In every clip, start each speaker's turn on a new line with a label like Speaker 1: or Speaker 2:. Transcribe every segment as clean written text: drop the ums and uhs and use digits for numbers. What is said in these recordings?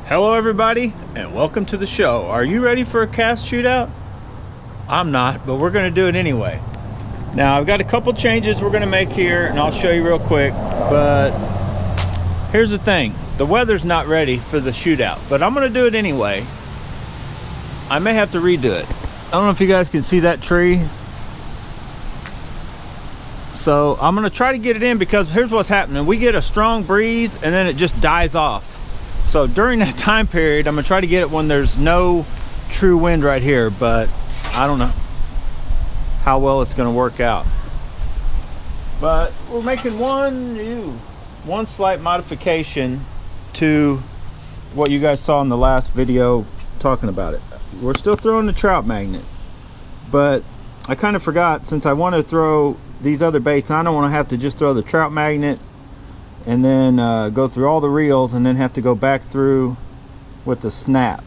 Speaker 1: Hello everybody, and welcome to the show. Are you ready for a cast shootout? I'm not, but we're going to do it anyway. Now I've got a couple changes we're going to make here, and I'll show you real quick. But here's the thing, the weather's not ready for the shootout, but I'm going to do it anyway. I may have to redo it. I don't know if you guys can see that tree. So I'm going to try to get it in, because here's what's happening. We get a strong breeze and then it just dies off. So during that time period, I'm gonna try to get it when there's no true wind right here, but I don't know how well it's gonna work out. But we're making one slight modification to what you guys saw in the last video talking about it. We're still throwing the trout magnet, but I kind of forgot, since I want to throw these other baits, I don't want to have to just throw the trout magnet and then go through all the reels and then have to go back through with the snap.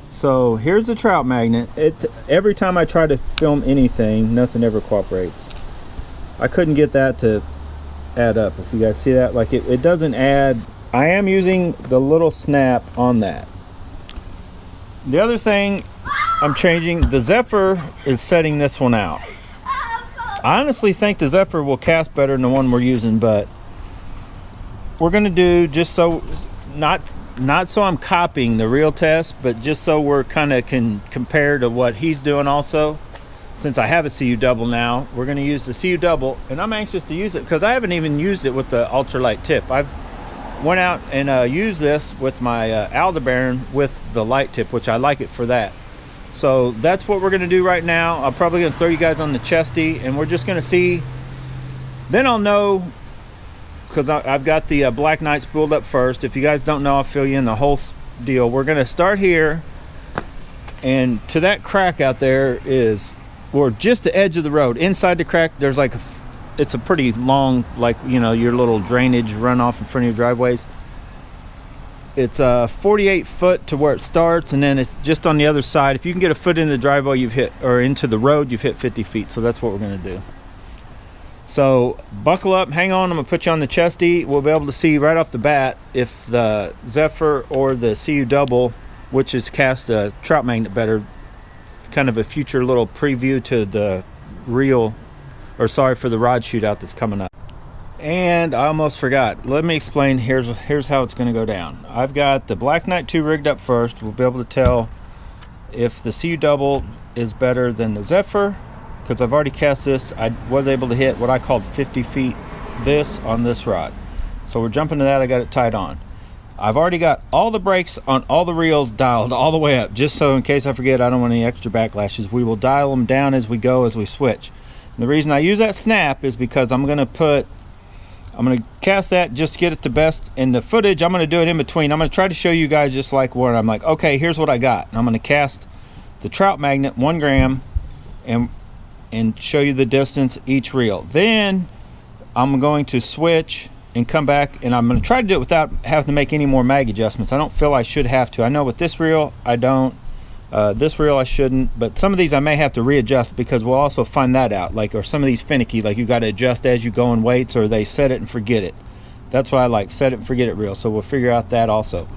Speaker 1: So here's the trout magnet. Every time I try to film anything, nothing ever cooperates. I couldn't get that to add up. If you guys see that, like it doesn't add. I am using the little snap on that. The other thing I'm changing, the Zephyr is setting this one out. I honestly think the Zephyr will cast better than the one we're using, but we're gonna do, just so not so I'm copying the real test, but just so we're kind of can compare to what he's doing also. Since I have a CU double now, we're gonna use the CU double, and I'm anxious to use it because I haven't even used it with the ultralight tip. I've went out and used this with my Aldebaran with the light tip, which I like it for that. So that's what we're gonna do right now. I'm probably gonna throw you guys on the chesty, and we're just gonna see. Then I'll know, because I've got the Black Knight spooled up first. If you guys don't know, I'll fill you in the whole deal. We're gonna start here, and to that crack out there is, or just the edge of the road. Inside the crack, there's like it's a pretty long, like, you know, your little drainage runoff in front of your driveways. It's 48 foot to where it starts, and then it's just on the other side. If you can get a foot in the driveway, you've hit, or into the road, you've hit 50 feet. So that's what we're gonna do. So buckle up, hang on, I'm gonna put you on the chesty. We'll be able to see right off the bat if the Zephyr or the CU double, which is cast a trout magnet better. Kind of a future little preview to the reel, or sorry, for the rod shootout that's coming up. And I almost forgot, let me explain. Here's how it's gonna go down. I've got the Black Knight 2 rigged up first. We'll be able to tell if the CU double is better than the Zephyr, because I've already cast this. I was able to hit what I called 50 feet this on this rod. So we're jumping to that. I got it tied on. I've already got all the brakes on all the reels dialed all the way up, just so in case I forget, I don't want any extra backlashes. We will dial them down as we go, as we switch. And the reason I use that snap is because I'm gonna cast that, just get it the best. In the footage, I'm gonna do it in between. I'm gonna try to show you guys just like where I'm like, okay, here's what I got. And I'm gonna cast the trout magnet 1 gram and show you the distance each reel. Then I'm going to switch and come back, and I'm going to try to do it without having to make any more mag adjustments. I don't feel I should have to. I know with this reel I don't, this reel I shouldn't, but some of these I may have to readjust, because we'll also find that out. Like, or some of these finicky, like you got to adjust as you go in weights, or they set it and forget it. That's why I like set it and forget it reel. So we'll figure out that also.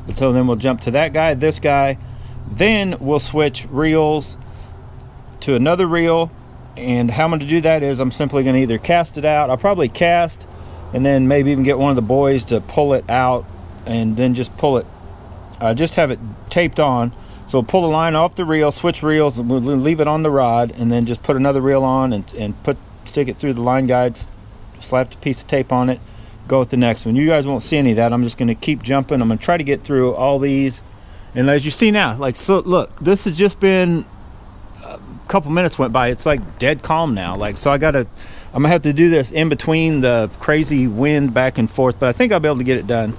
Speaker 1: But so then we'll jump to that guy, this guy, then we'll switch reels to another reel. And how I'm going to do that is I'm simply going to either cast it out. I'll probably cast and then maybe even get one of the boys to pull it out, and then just pull it, just have it taped on. So pull the line off the reel, switch reels, and we'll leave it on the rod, and then just put another reel on and stick it through the line guide, slap a piece of tape on it, go with the next one. You guys won't see any of that. I'm just going to keep jumping. I'm going to try to get through all these. And as you see now, like, so look, this has just been a couple minutes went by. It's like dead calm now. Like, so I'm gonna have to do this in between the crazy wind back and forth, but I think I'll be able to get it done.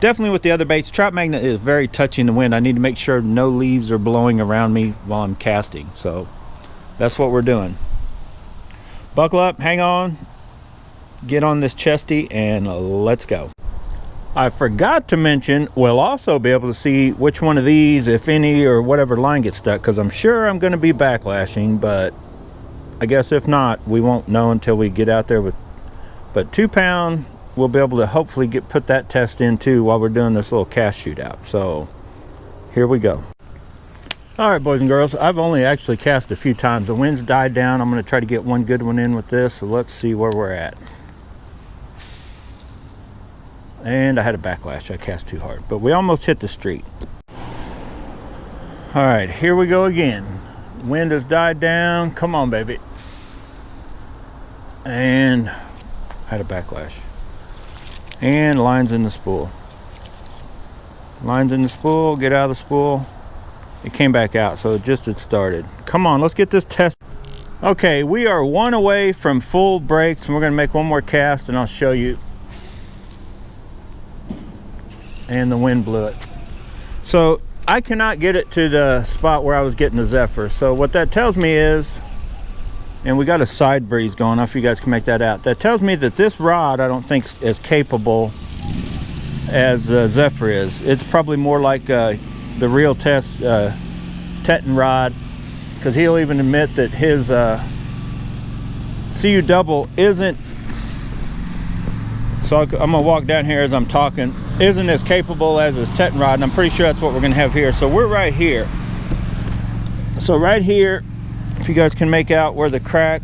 Speaker 1: Definitely with the other baits, trout magnet is very touchy in the wind. I need to make sure no leaves are blowing around me while I'm casting. So that's what we're doing. Buckle up, hang on, get on this chesty, and let's go. I forgot to mention, we'll also be able to see which one of these, if any, or whatever line gets stuck, because I'm sure I'm going to be backlashing, but I guess if not, we won't know until we get out there with. But 2 pound we'll be able to hopefully put that test in too while we're doing this little cast shootout. So here we go. All right, boys and girls, I've only actually cast a few times. The wind's died down. I'm going to try to get one good one in with this. So let's see where we're at. And I had a backlash. I cast too hard, but we almost hit the street. All right, here we go again. Wind has died down. Come on, baby. And I had a backlash. And lines in the spool. Lines in the spool. Get out of the spool. It came back out, so it just had started. Come on, let's get this test. Okay, we are one away from full breaks, and we're going to make one more cast, and I'll show you. And the wind blew it. So I cannot get it to the spot where I was getting the Zephyr. So what that tells me is, and we got a side breeze going, I don't know if you guys can make that out. That tells me that this rod I don't think is as capable as the Zephyr is. It's probably more like the real test Teton rod, because he'll even admit that his CU double isn't, so I'm gonna walk down here as I'm talking, isn't as capable as his Teton rod, and I'm pretty sure that's what we're gonna have here. So we're right here. So right here, if you guys can make out where the crack,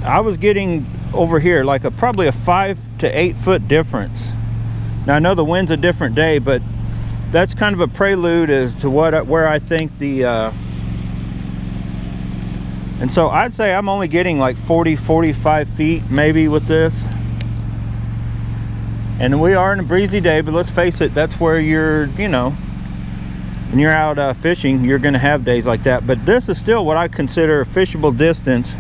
Speaker 1: I was getting over here like probably a 5 to 8 foot difference. Now I know the wind's a different day, but that's kind of a prelude as to where I think the and so I'd say I'm only getting like 40-45 feet maybe with this. And we are in a breezy day, but let's face it, that's where you're, you know, when you're out fishing, you're going to have days like that. But this is still what I consider a fishable distance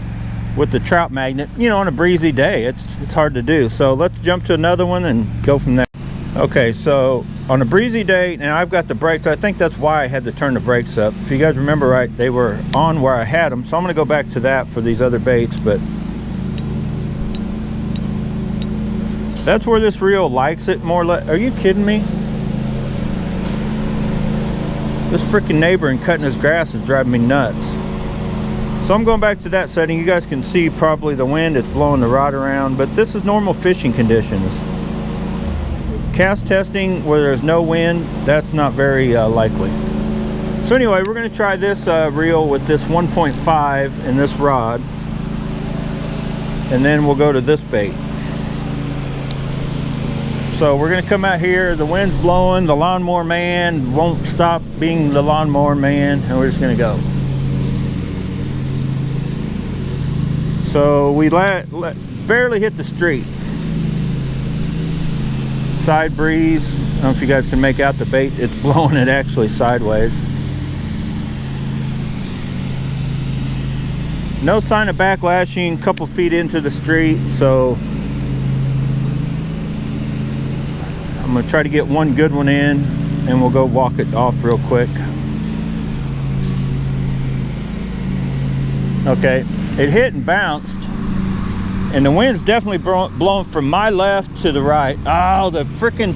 Speaker 1: with the trout magnet, you know, on a breezy day. It's hard to do. So let's jump to another one and go from there. Okay, so on a breezy day, and I've got the brakes, I think that's why I had to turn the brakes up. If you guys remember right, they were on where I had them, so I'm going to go back to that for these other baits, but that's where this reel likes it more or less. Are you kidding me? This freaking neighbor and cutting his grass is driving me nuts. So I'm going back to that setting. You guys can see probably the wind is blowing the rod around, but this is normal fishing conditions. Cast testing where there's no wind, that's not very likely. So anyway, we're going to try this reel with this 1.5 and this rod, and then we'll go to this bait. So we're going to come out here, the wind's blowing, the lawnmower man won't stop being the lawnmower man, and we're just going to go. So we barely hit the street. Side breeze. I don't know if you guys can make out the bait. It's blowing it actually sideways. No sign of backlashing, a couple feet into the street, so I'm gonna try to get one good one in and we'll go walk it off real quick. Okay, it hit and bounced, and the wind's definitely blowing from my left to the right. Oh, the freaking,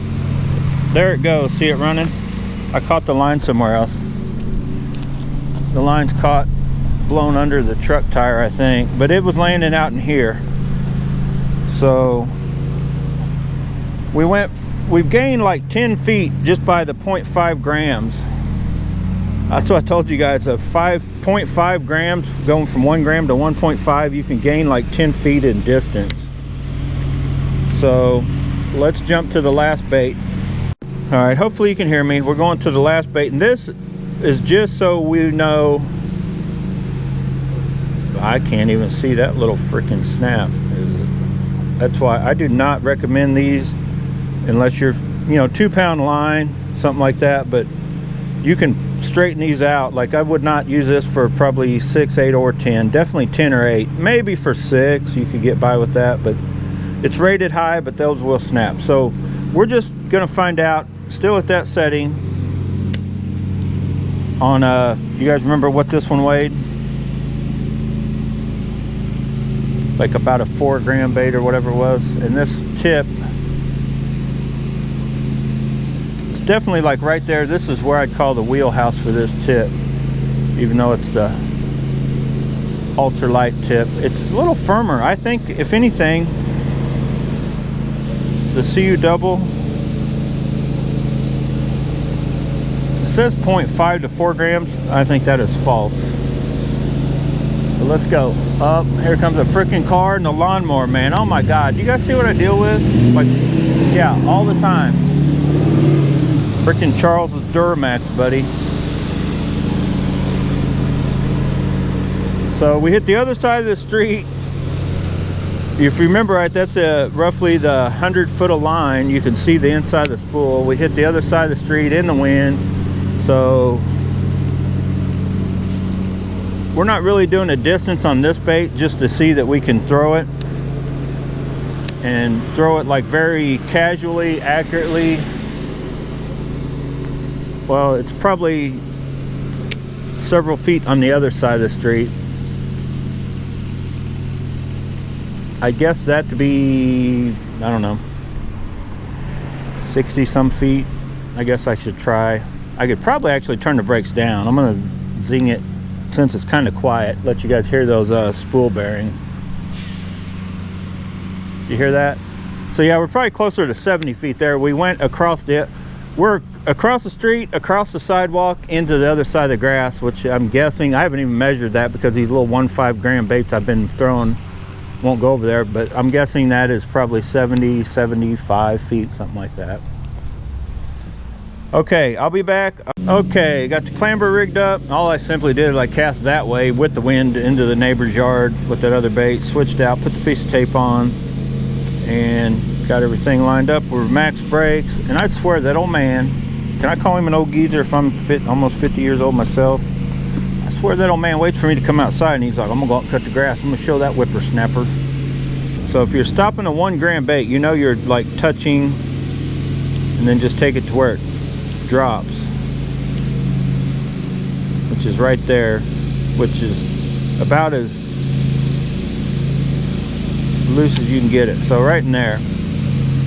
Speaker 1: there it goes. See it running? I caught the line somewhere else. The line's caught, blown under the truck tire, I think, but it was landing out in here. So we've gained like 10 feet just by the 0.5 grams. That's what I told you guys, 0.5 grams, going from 1 gram to 1.5, you can gain like 10 feet in distance. So let's jump to the last bait. All right, hopefully you can hear me. We're going to the last bait, and this is just so we know. I can't even see that little freaking snap. That's why I do not recommend these unless you're, you know, 2-pound line, something like that, but you can straighten these out. Like, I would not use this for probably 6, 8, or 10. Definitely 10 or 8. Maybe for 6 you could get by with that, but it's rated high, but those will snap. So we're just gonna find out, still at that setting, on you guys remember what this one weighed? Like about a 4 gram bait or whatever it was. And this tip, definitely like right there. This is where I'd call the wheelhouse for this tip, even though it's the ultralight tip. It's a little firmer. I think if anything, the CU double. It says 0.5 to 4 grams. I think that is false. But let's go. Up, here comes a freaking car and the lawnmower, man. Oh my God, you guys see what I deal with? Like, yeah, all the time. Freaking Charles's Duramax, buddy. So we hit the other side of the street. If you remember right, that's roughly the 100-foot of line. You can see the inside of the spool. We hit the other side of the street in the wind. So we're not really doing a distance on this bait, just to see that we can throw it. And throw it like very casually, accurately. Well, it's probably several feet on the other side of the street. I guess that to be, I don't know, 60 some feet. I guess I should try. I could probably actually turn the brakes down. I'm gonna zing it since it's kind of quiet. Let you guys hear those spool bearings. You hear that? So yeah, we're probably closer to 70 feet there. We went across we're across the street, across the sidewalk, into the other side of the grass, which I'm guessing, I haven't even measured that because these little 1.5 gram baits I've been throwing won't go over there, but I'm guessing that is probably 70, 75 feet, something like that. Okay, I'll be back. Okay, got the clamber rigged up. All I simply did is I cast that way with the wind into the neighbor's yard with that other bait, switched out, put the piece of tape on, and got everything lined up. We're max brakes, and I swear that old man, can I call him an old geezer if I'm almost 50 years old myself? I swear that old man waits for me to come outside and he's like, I'm gonna go out and cut the grass. I'm gonna show that whippersnapper. So if you're stopping a 1 gram bait, you know you're like touching, and then just take it to where it drops, which is right there, which is about as loose as you can get it. So right in there.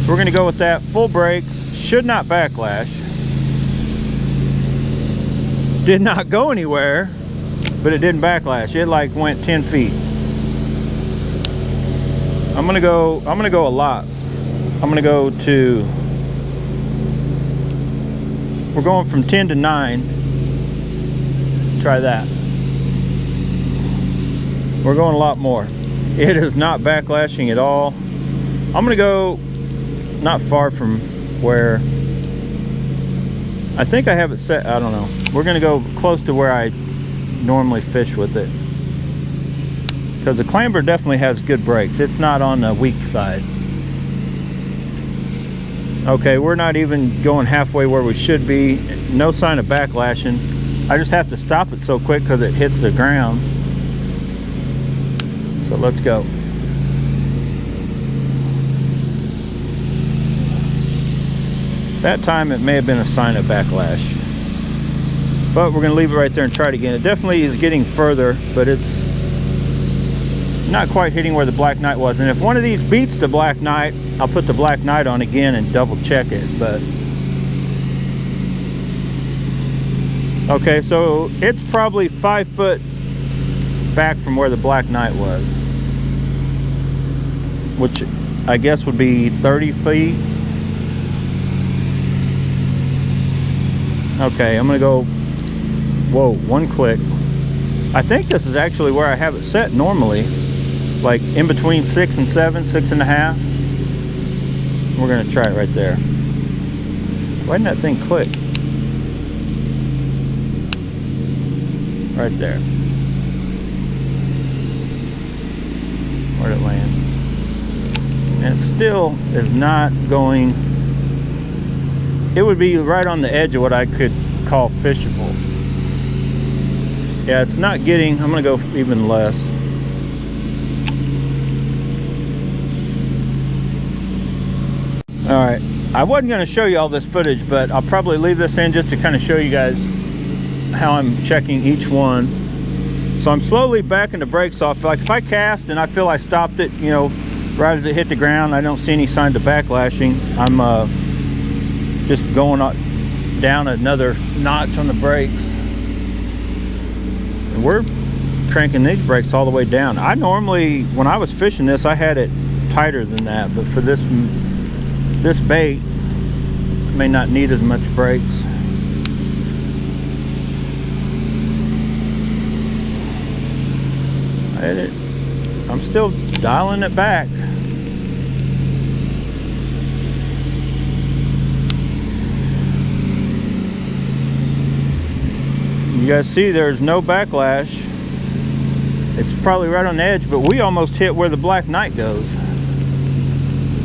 Speaker 1: So we're gonna go with that. Full brakes, should not backlash. Did not go anywhere, but it didn't backlash. It like went 10 feet. I'm gonna go a lot. I'm gonna go to, we're going from 10 to 9. Try that. We're going a lot more. It is not backlashing at all. I'm gonna go not far from where, I think I have it set, I don't know. We're gonna go close to where I normally fish with it, because the clamber definitely has good brakes. It's not on the weak side. Okay, we're not even going halfway where we should be. No sign of backlashing. I just have to stop it so quick because it hits the ground. So let's go. That time it may have been a sign of backlash, but we're gonna leave it right there and try it again. It definitely is getting further, but it's not quite hitting where the Black Knight was. And if one of these beats the Black Knight, I'll put the Black Knight on again and double check it. But okay, so it's probably 5 foot back from where the Black Knight was, which I guess would be 30 feet. Okay, I'm gonna go, whoa, 1 click. I think this is actually where I have it set normally, like in between 6 and 7, 6.5. We're gonna try it right there. Why didn't that thing click? Right there. Where'd it land? And it still is not going. It would be right on the edge of what I could call fishable. Yeah, it's not getting, I'm gonna go even less. All right, I wasn't gonna show you all this footage, but I'll probably leave this in just to kind of show you guys how I'm checking each one. So I'm slowly backing the brakes off. Like if I cast and I feel I stopped it, you know, right as it hit the ground, I don't see any signs of backlashing, I'm just going down another notch on the brakes. And we're cranking these brakes all the way down. I normally, when I was fishing this, I had it tighter than that, but for this this bait may not need as much brakes. I'm still dialing it back. You guys see there's no backlash. It's probably right on the edge, but we almost hit where the Black Knight goes.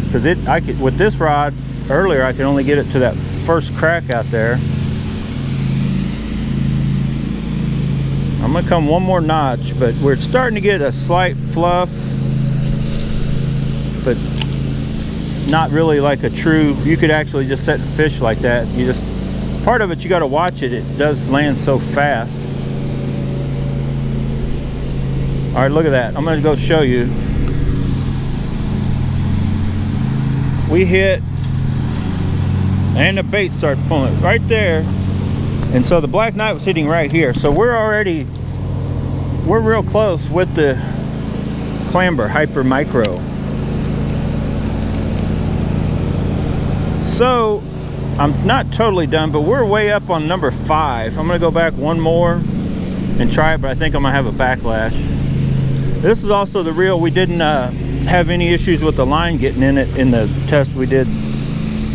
Speaker 1: Because I could, with this rod earlier, I could only get it to that first crack out there. I'm gonna come one more notch, but we're starting to get a slight fluff, but not really like a true, you could actually just set the fish like that. You just, part of it, you got to watch it. It does land so fast. All right, look at that. I'm going to go show you. We hit, and the bait started pulling right there. And so the Black Knight was hitting right here. So we're real close with the clamber hyper micro. So I'm not totally done, but we're way up on number 5. I'm gonna go back one more and try it, but I think I'm gonna have a backlash. This is also the reel. We didn't have any issues with the line getting in it in the test we did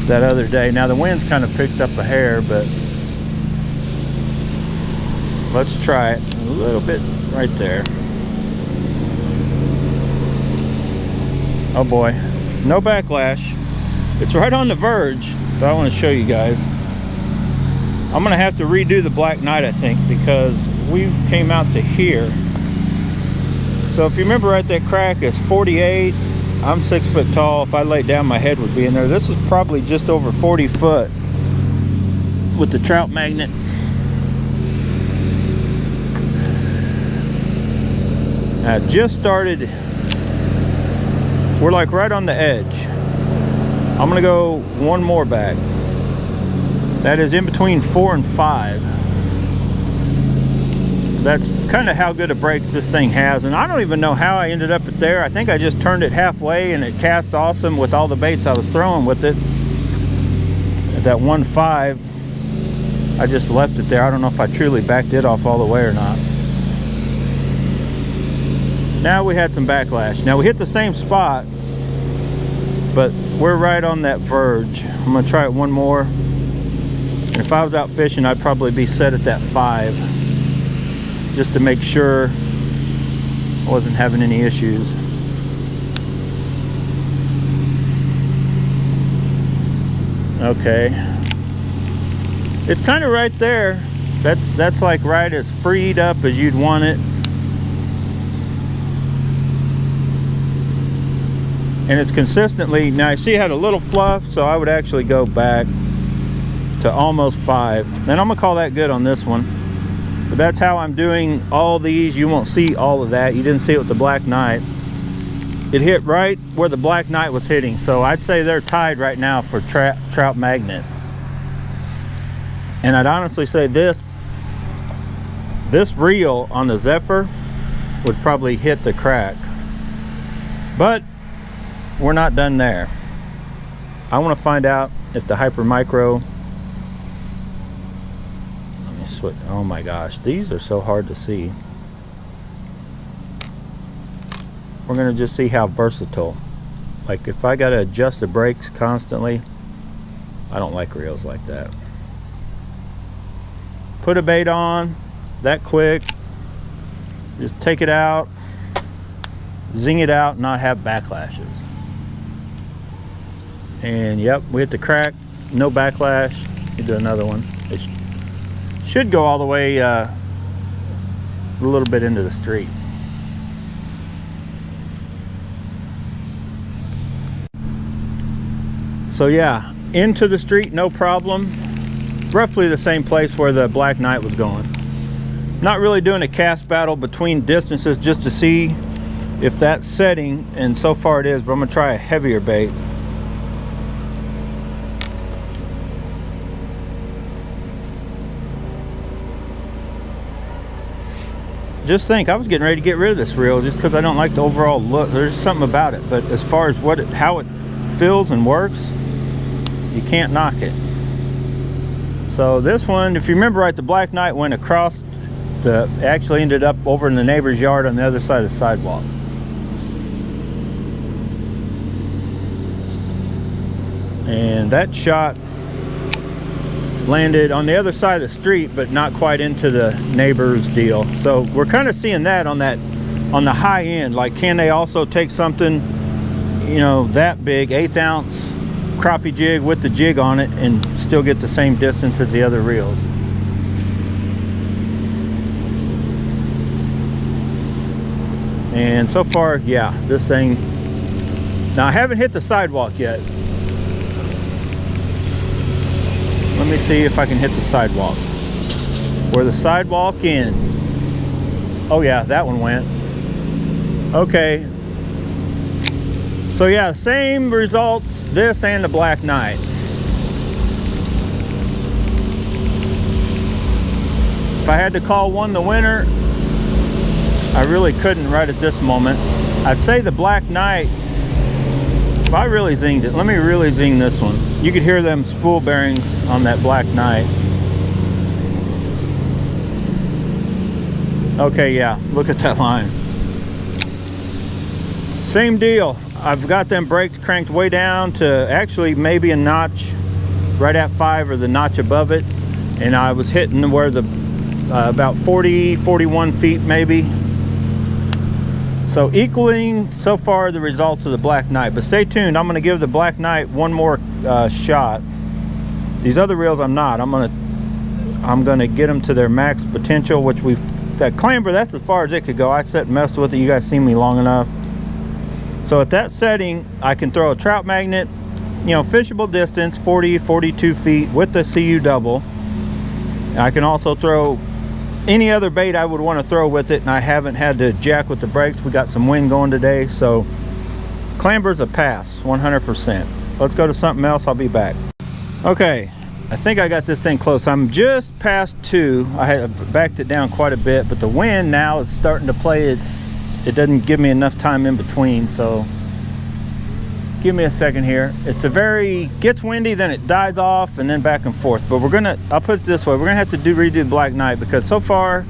Speaker 1: that other day. Now the wind's kind of picked up a hair, but let's try it a little bit right there. Oh boy, no backlash. It's right on the verge, but I want to show you guys. I'm gonna have to redo the Black Knight, I think, because we've came out to here. So if you remember right, that crack is 48. I'm 6 foot tall. If I laid down, my head would be in there. This is probably just over 40 foot with the trout magnet. I just started. We're like right on the edge. I'm gonna go one more back. That is in between 4 and 5. That's kind of how good of brakes this thing has, and I don't even know how I ended up at there. I think I just turned it halfway and it cast awesome with all the baits I was throwing with it. At that 1.5, I just left it there. I don't know if I truly backed it off all the way or not. Now we had some backlash. Now we hit the same spot, but we're right on that verge. I'm gonna try it one more. And if I was out fishing, I'd probably be set at that 5, just to make sure I wasn't having any issues. Okay. It's kind of right there. That's like right as freed up as you'd want it. And it's consistently, now I see it had a little fluff, so I would actually go back to almost 5. Then I'm gonna call that good on this one. But that's how I'm doing all these. You won't see all of that. You didn't see it with the Black Knight. It hit right where the Black Knight was hitting. So I'd say they're tied right now for trout magnet. And I'd honestly say this reel on the Zephyr would probably hit the crack. But we're not done there. I want to find out if the hyper micro, let me switch. Oh my gosh, these are so hard to see. We're going to just see how versatile. Like if I got to adjust the brakes constantly, I don't like reels like that. Put a bait on that quick, just take it out, zing it out, not have backlashes. And yep, we hit the crack, no backlash. You do another one. It should go all the way a little bit into the street. So yeah, into the street, no problem. Roughly the same place where the Black Knight was going. Not really doing a cast battle between distances just to see if that's setting, and so far it is, but I'm gonna try a heavier bait. Just think, I was getting ready to get rid of this reel just because I don't like the overall look. There's something about it, but as far as how it feels and works, You can't knock it. So this one, if you remember right, the Black Knight went across actually ended up over in the neighbor's yard on the other side of the sidewalk. And that shot landed on the other side of the street, but not quite into the neighbor's deal. So we're kind of seeing that on the high end. Like, can they also take something, you know, that big, 1/8 ounce crappie jig with the jig on it and still get the same distance as the other reels? And so far, yeah, this thing. Now I haven't hit the sidewalk yet. Let me see if I can hit the sidewalk. Where the sidewalk ends. Oh yeah, that one went. Okay. So yeah, same results, this and the Black Knight. If I had to call one the winner, I really couldn't right at this moment. I'd say the Black Knight. If I really zinged it, let me really zing this one. You could hear them spool bearings on that Black Knight. Okay, yeah, look at that line. Same deal. I've got them brakes cranked way down to actually maybe a notch right at 5 or the notch above it. And I was hitting where the about 40, 41 feet maybe. So equaling so far the results of the Black Knight. But stay tuned, I'm gonna give the Black Knight one more shot. These other reels I'm not. I'm gonna get them to their max potential, which that clamber, that's as far as it could go. I sat and messed with it, you guys seen me long enough. So at that setting, I can throw a trout magnet, you know, fishable distance, 40, 42 feet with the CU double. I can also throw any other bait I would want to throw with it, and I haven't had to jack with the brakes. We got some wind going today, so clamber's a pass, 100%. Let's go to something else, I'll be back. Okay, I think I got this thing close. I'm just past 2. I had backed it down quite a bit, but the wind now is starting to play. It doesn't give me enough time in between, so give me a second here. Gets windy, then it dies off, and then back and forth. But I'll put it this way, we're gonna have to redo the Black Knight, because so far,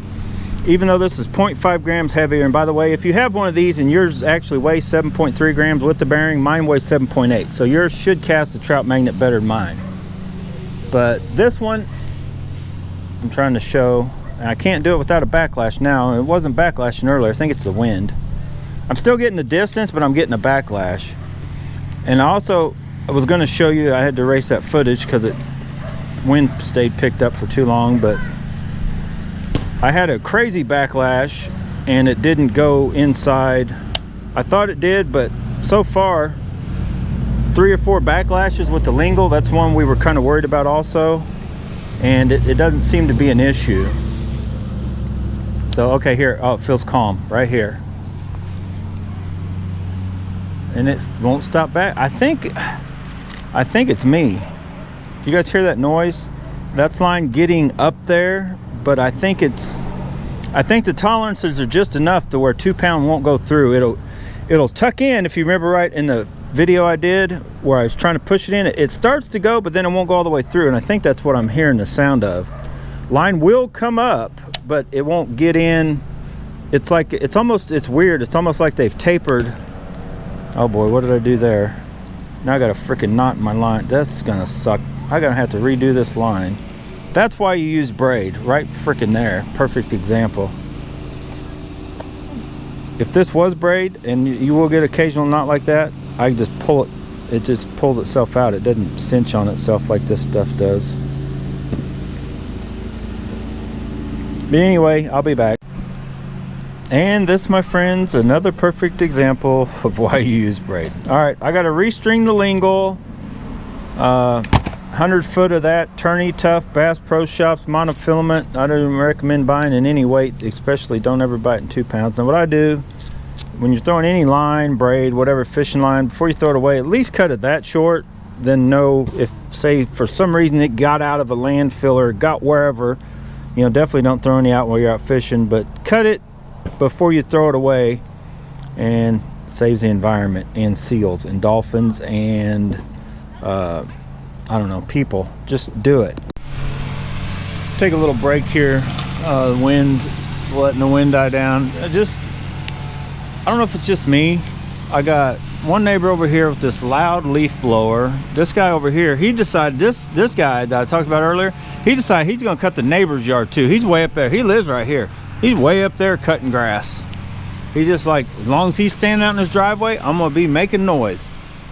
Speaker 1: even though this is 0.5 grams heavier, and by the way, if you have one of these and yours actually weighs 7.3 grams with the bearing, mine weighs 7.8, so yours should cast the trout magnet better than mine. But this one, I'm trying to show, and I can't do it without a backlash now. It wasn't backlashing earlier, I think it's the wind. I'm still getting the distance, but I'm getting a backlash. And I was going to show you, I had to erase that footage because wind stayed picked up for too long, but I had a crazy backlash and it didn't go inside. I thought it did, but so far 3 or 4 backlashes with the lingle. That's one we were kind of worried about also, and it doesn't seem to be an issue. So okay, here, oh, it feels calm right here. And it won't stop back. I think it's me. You guys hear that noise? That's line getting up there, but I think the tolerances are just enough to where 2 pound won't go through. It'll tuck in. If you remember right in the video I did where I was trying to push it in, it starts to go, but then it won't go all the way through, and I think that's what I'm hearing the sound of. Line will come up, but it won't get in. It's like, it's weird. It's almost like they've tapered. Oh boy, what did I do there? Now I got a freaking knot in my line. That's gonna suck. I'm gonna have to redo this line. That's why you use braid, right freaking there. Perfect example. If this was braid, and you will get occasional knot like that, I just pull it. It just pulls itself out. It doesn't cinch on itself like this stuff does. But anyway, I'll be back. And this, my friends, another perfect example of why you use braid. All right, I got to restring the lingle. 100 foot of that tourney tough Bass Pro Shops monofilament. I don't even recommend buying in any weight, especially don't ever buy it in 2 pounds. Now what I do when you're throwing any line, braid, whatever, fishing line, before you throw it away, at least cut it that short. Then know if, say, for some reason it got out of a landfill or got wherever, you know, definitely don't throw any out while you're out fishing, but cut it before you throw it away, and saves the environment and seals and dolphins and I don't know, people, just do it. Take a little break here. Wind, letting the wind die down. I don't know if it's just me. I got one neighbor over here with this loud leaf blower. This guy over here, he decided, this guy that I talked about earlier, he decided he's gonna cut the neighbor's yard too. He's way up there. He lives right here. He's way up there cutting grass. He's just like, as long as he's standing out in his driveway, I'm gonna be making noise.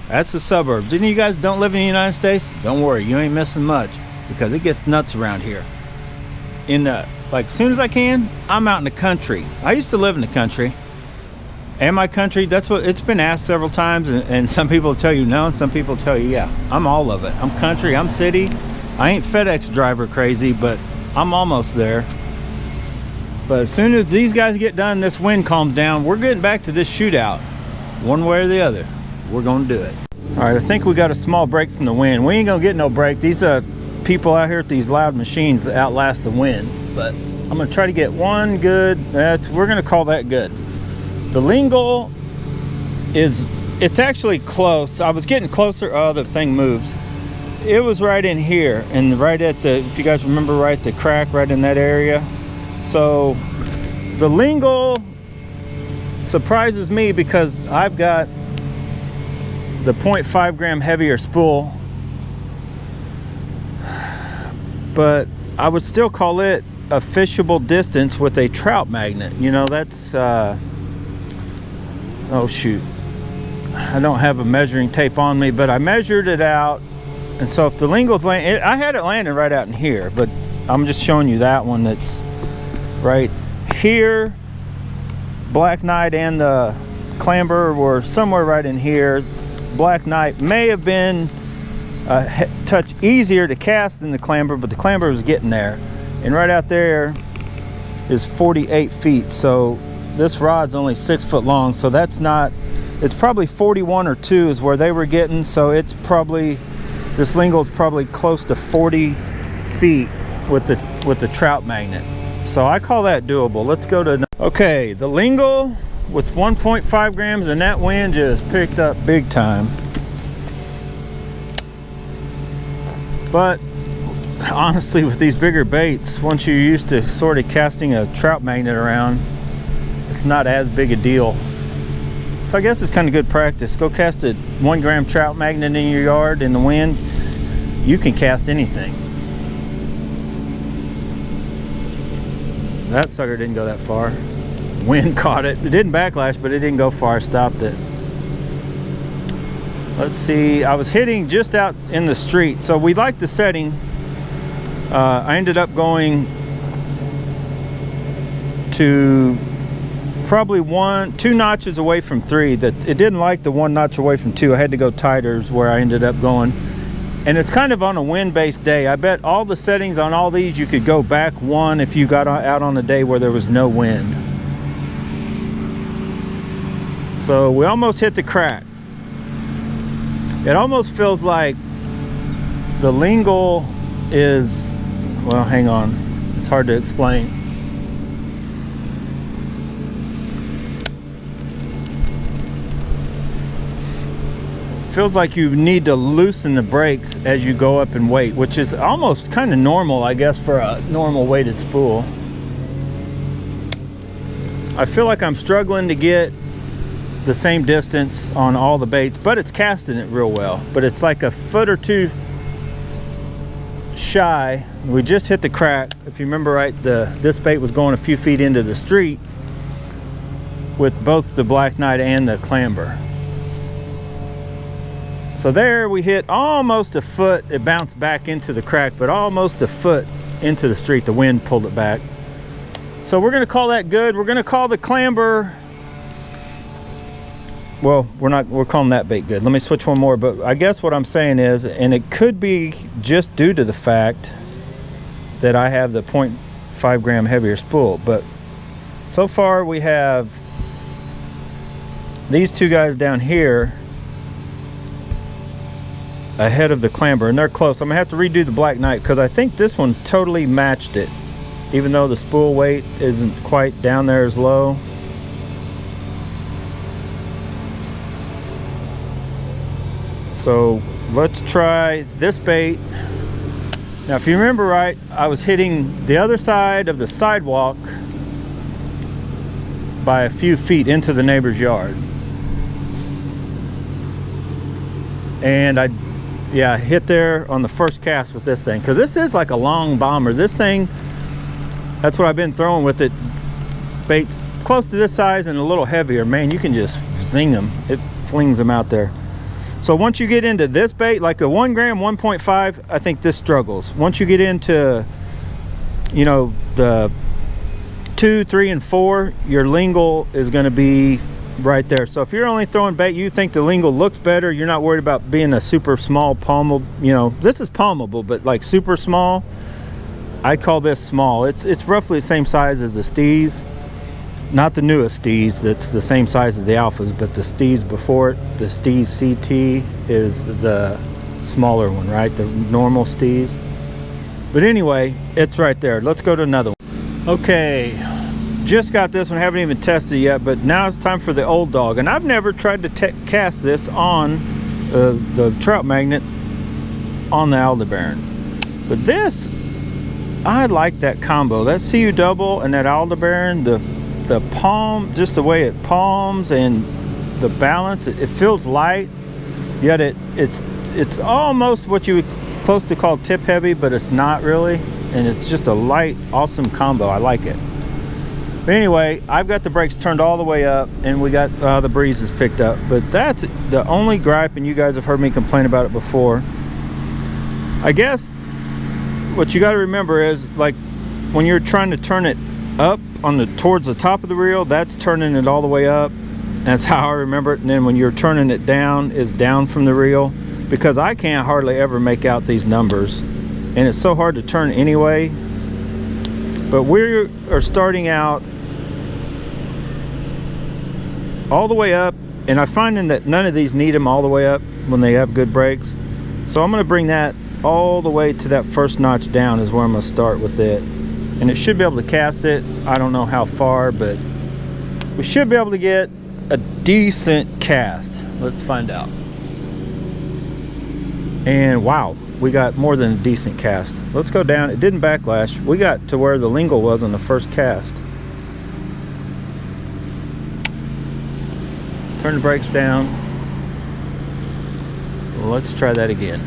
Speaker 1: That's the suburbs. Any of you guys don't live in the United States? Don't worry, you ain't missing much, because it gets nuts around here. Like, as soon as I can, I'm out in the country. I used to live in the country. Am I country? That's what it's been asked several times, and some people tell you no, and some people tell you yeah. I'm all of it. I'm country, I'm city. I ain't FedEx driver crazy, but I'm almost there. But as soon as these guys get done, this wind calms down, we're getting back to this shootout. One way or the other, we're gonna do it. All right, I think we got a small break from the wind. We ain't gonna get no break. These people out here with these loud machines that outlast the wind. But I'm gonna try to get one good, we're gonna call that good. The lingle it's actually close. I was getting closer. Oh, the thing moved. It was right in here, and right at the, if you guys remember, right, the crack right in that area. So the lingle surprises me because I've got the 0.5 gram heavier spool, but I would still call it a fishable distance with a trout magnet. You know, that's oh shoot, I don't have a measuring tape on me, but I measured it out. And so if the lingle's landing, I had it landing right out in here, but I'm just showing you that one that's right here. Black Knight and the clamber were somewhere right in here. Black Knight may have been a touch easier to cast than the clamber, but the clamber was getting there. And right out there is 48 feet. So this rod's only 6 foot long. So that's not, it's probably 41 or 2 is where they were getting. So it's probably, this lingle is probably close to 40 feet with the trout magnet. So I call that doable. Let's go to, okay, the lingle with 1.5 grams, and that wind just picked up big time. But honestly, with these bigger baits, once you're used to sort of casting a trout magnet around, it's not as big a deal. So I guess it's kind of good practice. Go cast a 1 gram trout magnet in your yard in the wind. You can cast anything. That sucker didn't go that far. Wind caught it. It didn't backlash, but it didn't go far. Stopped it. Let's see. I was hitting just out in the street. So we like the setting. I ended up going to probably 2 notches away from 3. That it didn't like the 1 notch away from 2. I had to go tighter is where I ended up going. And it's kind of on a wind-based day. I bet all the settings on all these, you could go back 1 if you got out on a day where there was no wind. So we almost hit the crack. It almost feels like the lingle is, well, hang on. It's hard to explain. Feels like you need to loosen the brakes as you go up in weight, which is almost kind of normal, I guess, for a normal weighted spool. I feel like I'm struggling to get the same distance on all the baits, but it's casting it real well. But it's like a foot or 2 shy. We just hit the crack. If you remember right, this bait was going a few feet into the street with both the Black Knight and the clamber. So there we hit almost a foot. It bounced back into the crack, but almost a foot into the street. The wind pulled it back. So we're gonna call that good. We're gonna call the clamber, well, we're calling that bait good. Let me switch one more, but I guess what I'm saying is, and it could be just due to the fact that I have the 0.5 gram heavier spool, but so far we have these 2 guys down here ahead of the clamber, and they're close. I'm gonna have to redo the Black Knight because I think this one totally matched it, even though the spool weight isn't quite down there as low. So let's try this bait. Now if you remember right, I was hitting the other side of the sidewalk by a few feet into the neighbor's yard. And I hit there on the first cast with this thing, because this is like a long bomber. This thing, that's what I've been throwing with it. Baits close to this size and a little heavier, man, you can just zing them. It flings them out there. So once you get into this bait, like a 1 gram, 1.5, I think this struggles. Once you get into, you know, the 2, 3, and 4, your lingle is going to be right there. So if you're only throwing bait, you think the lingle looks better, you're not worried about being a super small palmable, you know, this is palmable, but like super small, I call this small. It's roughly the same size as the Steez. Not the newest Steez that's the same size as the Alphas, but the Steez before it, the Steez CT, is the smaller one, right? The normal Steez. But anyway, it's right there. Let's go to another one. Okay, just got this one, haven't even tested it yet, but now it's time for the old dog. And I've never tried to cast this on the trout magnet on the Aldebaran. But this, I like that combo. That CU double and that Aldebaran, the palm, just the way it palms and the balance, it feels light, yet it's almost what you would close to call tip heavy, but it's not really, and it's just a light, awesome combo. I like it. But anyway, I've got the brakes turned all the way up, and we got the breezes picked up, but that's the only gripe, and you guys have heard me complain about it before. I guess what you got to remember is, like, when you're trying to turn it up towards the top of the reel, that's turning it all the way up. That's how I remember it. And then when you're turning it down, is down from the reel, because I can't hardly ever make out these numbers, and it's so hard to turn anyway. But we are starting out all the way up, and I'm finding that none of these need them all the way up when they have good brakes. So I'm going to bring that all the way to that first notch down is where I'm going to start with it. And it should be able to cast it. I don't know how far, but we should be able to get a decent cast. Let's find out. And wow, we got more than a decent cast. Let's go down. It didn't backlash. We got to where the lingle was on the first cast. Turn the brakes down. Let's try that again.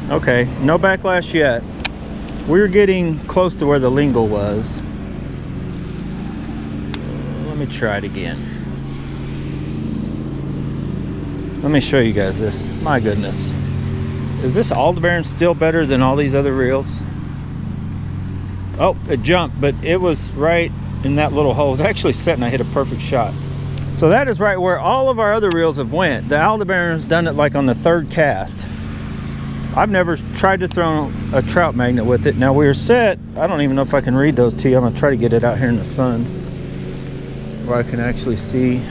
Speaker 1: Okay, no backlash yet. We're getting close to where the lingle was. Let me try it again. Let me show you guys this. My goodness. Is this Aldebaran still better than all these other reels? Oh, it jumped, but it was right in that little hole. It was actually set and I hit a perfect shot. So that is right where all of our other reels have went. The Aldebaran's done it like on the 3rd cast. I've never tried to throw a trout magnet with it. Now we're set. I don't even know if I can read those to you. I'm gonna try to get it out here in the sun where I can actually see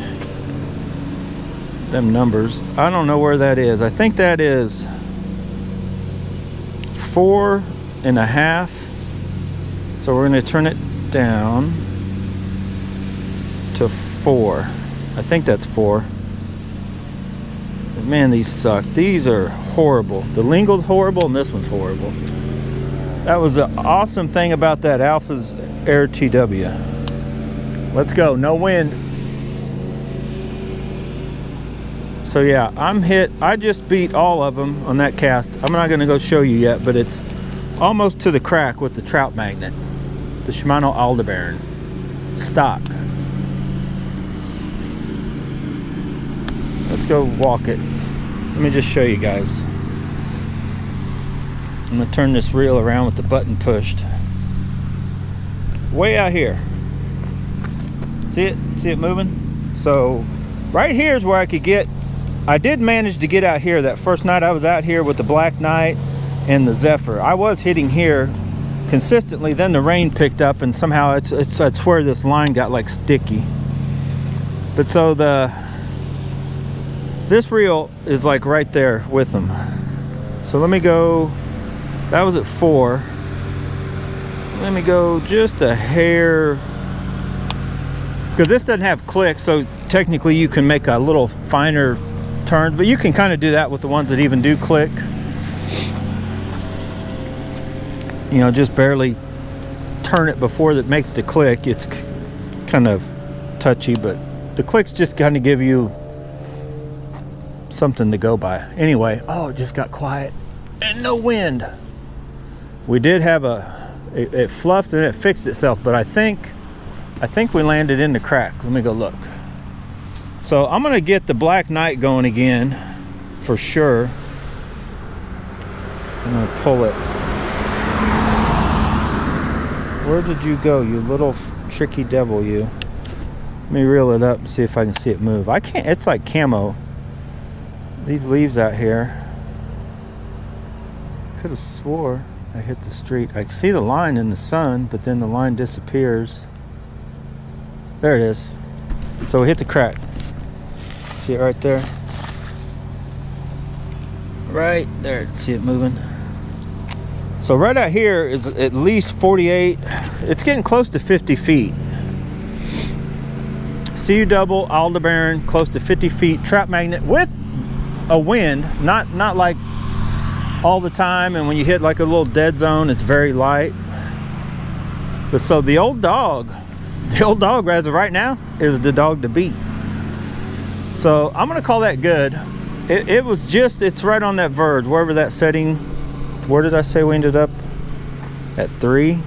Speaker 1: them numbers. I don't know where that is. I think that is 4.5. So we're gonna turn it down to 4. I think that's 4. Man, these suck. These are horrible. The lingle's horrible and this one's horrible. That was the awesome thing about that Alpha's Air TW. Let's go. No wind. So yeah, I'm hit. I just beat all of them on that cast. I'm not going to go show you yet, but it's almost to the crack with the trout magnet. The Shimano Aldebaran stock. Let's go walk it. Let me just show you guys. I'm gonna turn this reel around with the button pushed. Way out here. See it? See it moving? So right here is where I could get, I did manage to get out here. That first night I was out here with the Black Knight and the Zephyr. I was hitting here consistently, then the rain picked up and somehow it's where this line got like sticky. But so this reel is like right there with them. So let me go, that was at 4. Let me go just a hair, because this doesn't have clicks, so technically you can make a little finer turns, but you can kind of do that with the ones that even do click. You know, just barely turn it before it makes the click. It's kind of touchy, but the clicks just kind of give you something to go by. Anyway, oh, it just got quiet and no wind. We did have it fluffed and it fixed itself, but I think we landed in the crack. Let me go look. So I'm gonna get the Black Knight going again for sure. I'm gonna pull it. Where did you go, you little tricky devil, you? Let me reel it up and see if I can see it move. I can't, it's like camo. These leaves out here. Could have swore I hit the street. I can see the line in the sun, but then the line disappears. There it is. So we hit the crack. See it right there? Right there. See it moving? So right out here is at least 48. It's getting close to 50 feet. CU double Aldebaran, close to 50 feet. Trap magnet with a wind, not like all the time, and when you hit like a little dead zone, it's very light. But so the old dog as of right now is the dog to beat. So I'm gonna call that good. It was just, it's right on that verge, wherever that setting. Where did I say we ended up? At 3?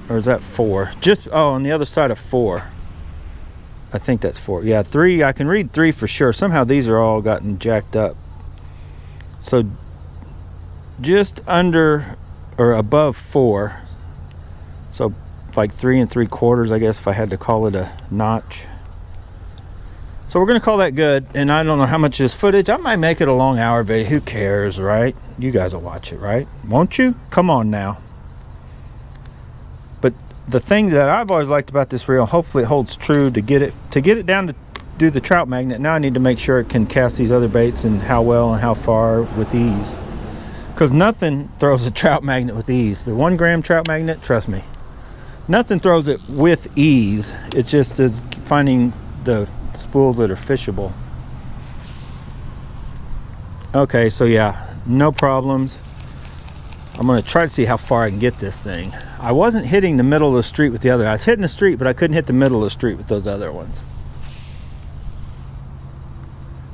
Speaker 1: Or is that 4? Just, oh, on the other side of 4. I think that's 4. Yeah, 3. I can read 3 for sure. Somehow these are all gotten jacked up. So just under or above 4. So like 3 3/4, I guess, if I had to call it a notch. So we're gonna call that good. And I don't know how much is footage. I might make it a long hour video. Who cares, right? You guys will watch it, right? Won't you? Come on now. But the thing that I've always liked about this reel, hopefully it holds true, to get it down to do the trout magnet. Now I need to make sure it can cast these other baits, and how well and how far with ease. Because nothing throws a trout magnet with ease. The 1 gram trout magnet, trust me, nothing throws it with ease. It's just is finding the spools that are fishable. Okay, so yeah, no problems. I'm gonna try to see how far I can get this thing. I wasn't hitting the middle of the street with the other. I was hitting the street, but I couldn't hit the middle of the street with those other ones.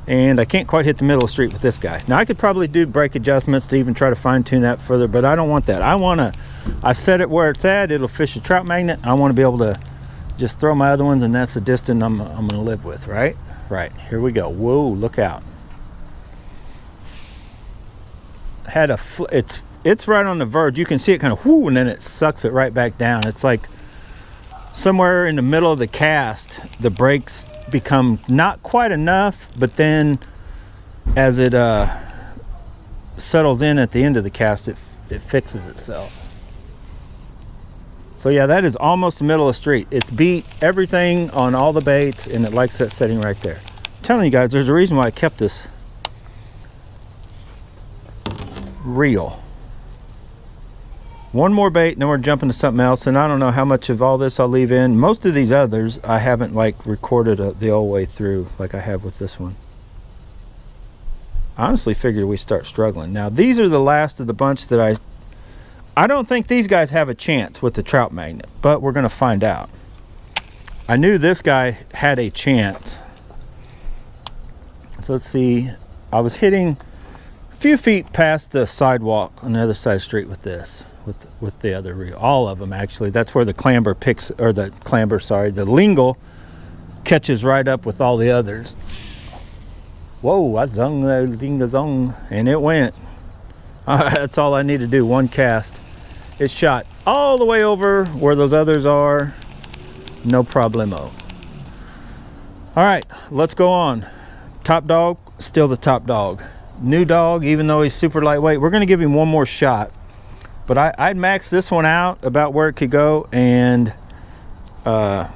Speaker 1: And I can't quite hit the middle of the street with this guy. Now I could probably do brake adjustments to even try to fine tune that further, but I don't want that. I've set it where it's at. It'll fish a trout magnet. I want to be able to just throw my other ones, and that's the distance I'm gonna live with, right? Right, here we go. Whoa, look out. It's right on the verge. You can see it kind of whoo, and then it sucks it right back down. It's like somewhere in the middle of the cast, the brakes become not quite enough, but then as it settles in at the end of the cast, it fixes itself. So yeah, that is almost the middle of the street. It's beat everything on all the baits, and it likes that setting right there. I'm telling you guys, there's a reason why I kept this reel. One more bait, and then we're jumping to something else, and I don't know how much of all this I'll leave in. Most of these others I haven't like recorded the whole way through like I have with this one. I honestly figured we start struggling. Now these are the last of the bunch that I don't think these guys have a chance with the trout magnet, but we're gonna find out. I knew this guy had a chance. So let's see. I was hitting a few feet past the sidewalk on the other side of the street with this. With the other reel, all of them actually. That's where the clamber picks, or the lingle catches right up with all the others. Whoa, I zung the zing-a-zong, and it went. That's all I need to do, one cast. It shot all the way over where those others are, no problemo. All right, let's go on. Top dog, still the top dog. New dog, even though he's super lightweight, we're gonna give him one more shot. But I'd maxed this one out about where it could go, and I'd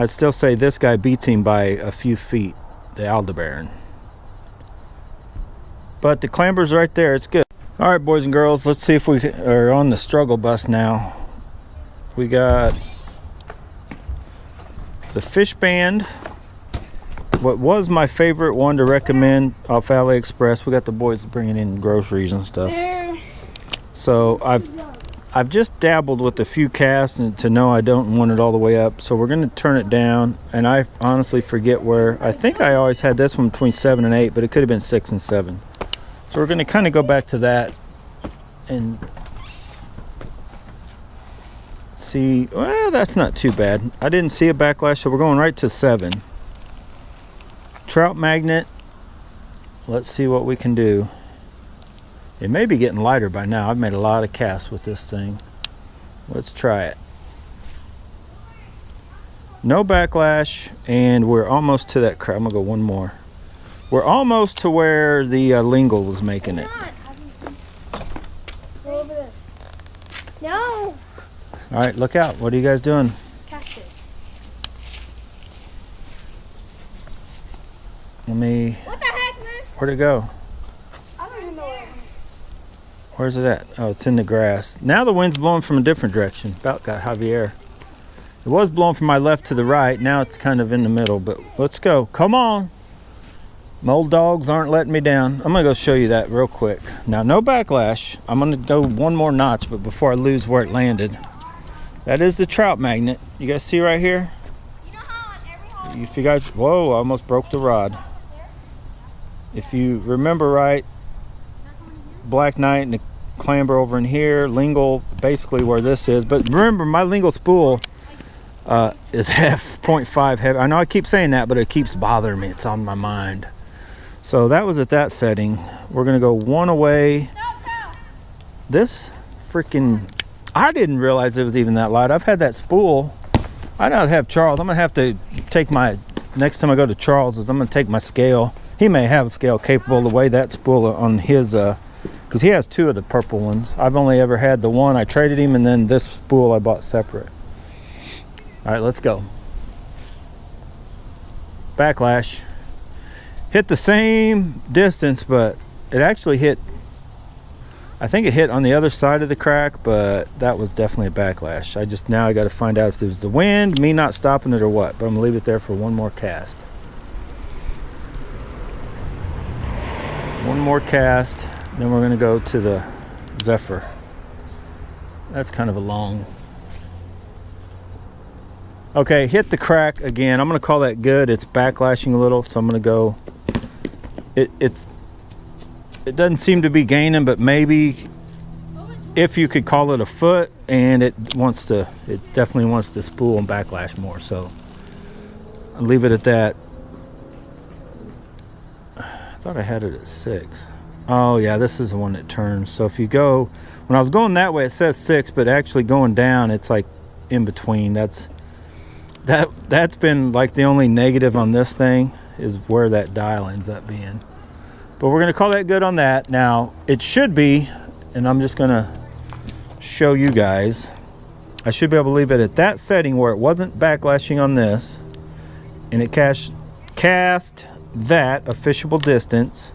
Speaker 1: still say this guy beats him by a few feet, the Aldebaran. But the clamber's right there, it's good. All right, boys and girls, let's see if we are on the struggle bus now. We got the fish band what was my favorite one to recommend off AliExpress. We got the boys bringing in groceries and stuff. So I've just dabbled with a few casts and to know I don't want it all the way up. So we're going to turn it down. And I honestly forget where. I think I always had this one between 7 and 8, but it could have been 6 and 7. So we're going to kind of go back to that and see. Well, that's not too bad. I didn't see a backlash, so we're going right to 7. Trout magnet. Let's see what we can do. It may be getting lighter by now. I've made a lot of casts with this thing. Let's try it. No backlash, and we're almost to that crab. I'm gonna go one more. We're almost to where the lingle was making it.
Speaker 2: Go over there. No.
Speaker 1: All right, look out. What are you guys doing?
Speaker 2: Cast it.
Speaker 1: Let me.
Speaker 2: What the heck, man?
Speaker 1: Where'd it go?
Speaker 2: I don't even know where.
Speaker 1: Where's it at? Oh, it's in the grass. Now the wind's blowing from a different direction. About got Javier. It was blowing from my left to the right. Now it's kind of in the middle, but let's go. Come on. My old dogs aren't letting me down. I'm going to go show you that real quick. Now, no backlash. I'm going to go one more notch, but before I lose where it landed. That is the trout magnet. You guys see right here?
Speaker 2: You know how on every hole.
Speaker 1: If you guys, whoa, I almost broke the rod. If you remember right, Black Knight and the clamber over in here, lingle basically where this is. But remember, my lingle spool is 0.5 heavy. I know I keep saying that, but it keeps bothering me. It's on my mind. So that was at that setting. We're gonna go one away. This freaking, I didn't realize it was even that light. I've had that spool. I don't have Charles. I'm gonna have to take my, next time I go to Charles's, I'm gonna take my scale. He may have a scale capable to weigh that spool on his, because he has 2 of the purple ones. I've only ever had the one. I traded him, and then this spool I bought separate. All right, let's go. Backlash. Hit the same distance, but it actually hit, I think it hit on the other side of the crack, but that was definitely a backlash. Now I got to find out if it was the wind, me not stopping it, or what. But I'm gonna leave it there for one more cast. One more cast, then we're gonna go to the Zephyr. That's kind of a long. Okay, hit the crack again. I'm gonna call that good. It's backlashing a little, so I'm gonna go. It doesn't seem to be gaining, but maybe if you could call it a foot, and it definitely wants to spool and backlash more. So I'll leave it at that. I thought I had it at 6. Oh yeah, this is the one that turns. So if you go, when I was going that way, it says 6, but actually going down, it's like in between. That's been like the only negative on this thing, is where that dial ends up being. But we're gonna call that good on that. Now it should be, and I'm just gonna show you guys, I should be able to leave it at that setting where it wasn't backlashing on this, and it cast that a fishable distance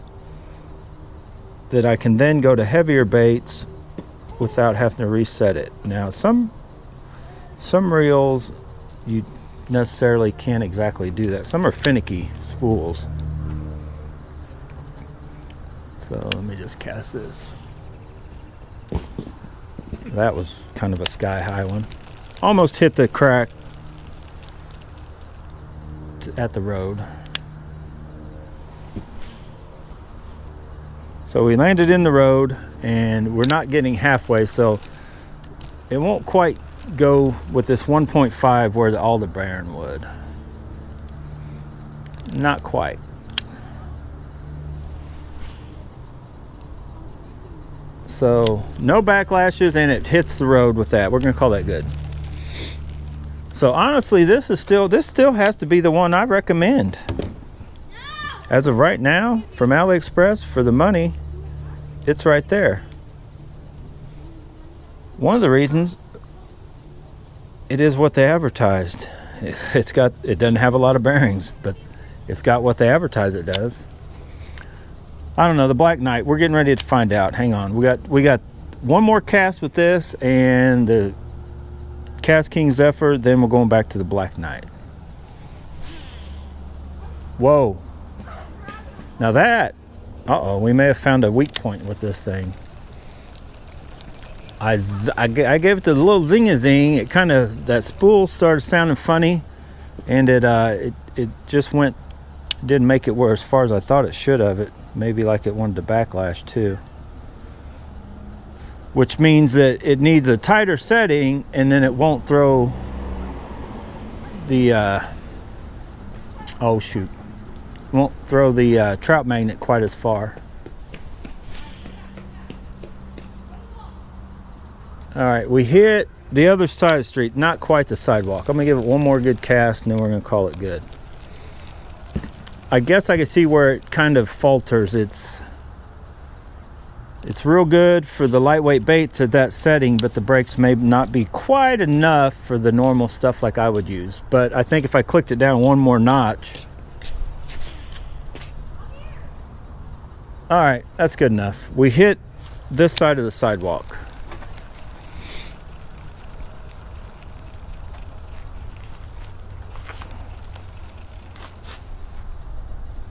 Speaker 1: that I can then go to heavier baits without having to reset it. Now some reels you necessarily can't exactly do that. Some are finicky spools. So let me just cast this. That was kind of a sky high one. Almost hit the crack at the road. So we landed in the road, and we're not getting halfway, so it won't quite go with this 1.5 where the Aldebaran would. Not quite. So no backlashes, and it hits the road with that. We're gonna call that good. So honestly, this still has to be the one I recommend. As of right now, from AliExpress, for the money, it's right there. One of the reasons, it is what they advertised. It doesn't have a lot of bearings, but it's got what they advertise it does. I don't know, the Black Knight, we're getting ready to find out. Hang on, we got one more cast with this and the KastKing Zephyr, then we're going back to the Black Knight. Whoa. Now that, uh-oh, we may have found a weak point with this thing. I gave it the little zing-a-zing. It kind of, that spool started sounding funny, and it just went, didn't make it work as far as I thought it should have. It maybe like it wanted to backlash too, which means that it needs a tighter setting, and then it won't throw the oh shoot, won't throw the trout magnet quite as far. All right, we hit the other side of the street, not quite the sidewalk. I'm gonna give it one more good cast, and then we're gonna call it good. I guess I can see where it kind of falters. It's real good for the lightweight baits at that setting, but the brakes may not be quite enough for the normal stuff like I would use. But I think if I clicked it down one more notch. All right, that's good enough. We hit this side of the sidewalk.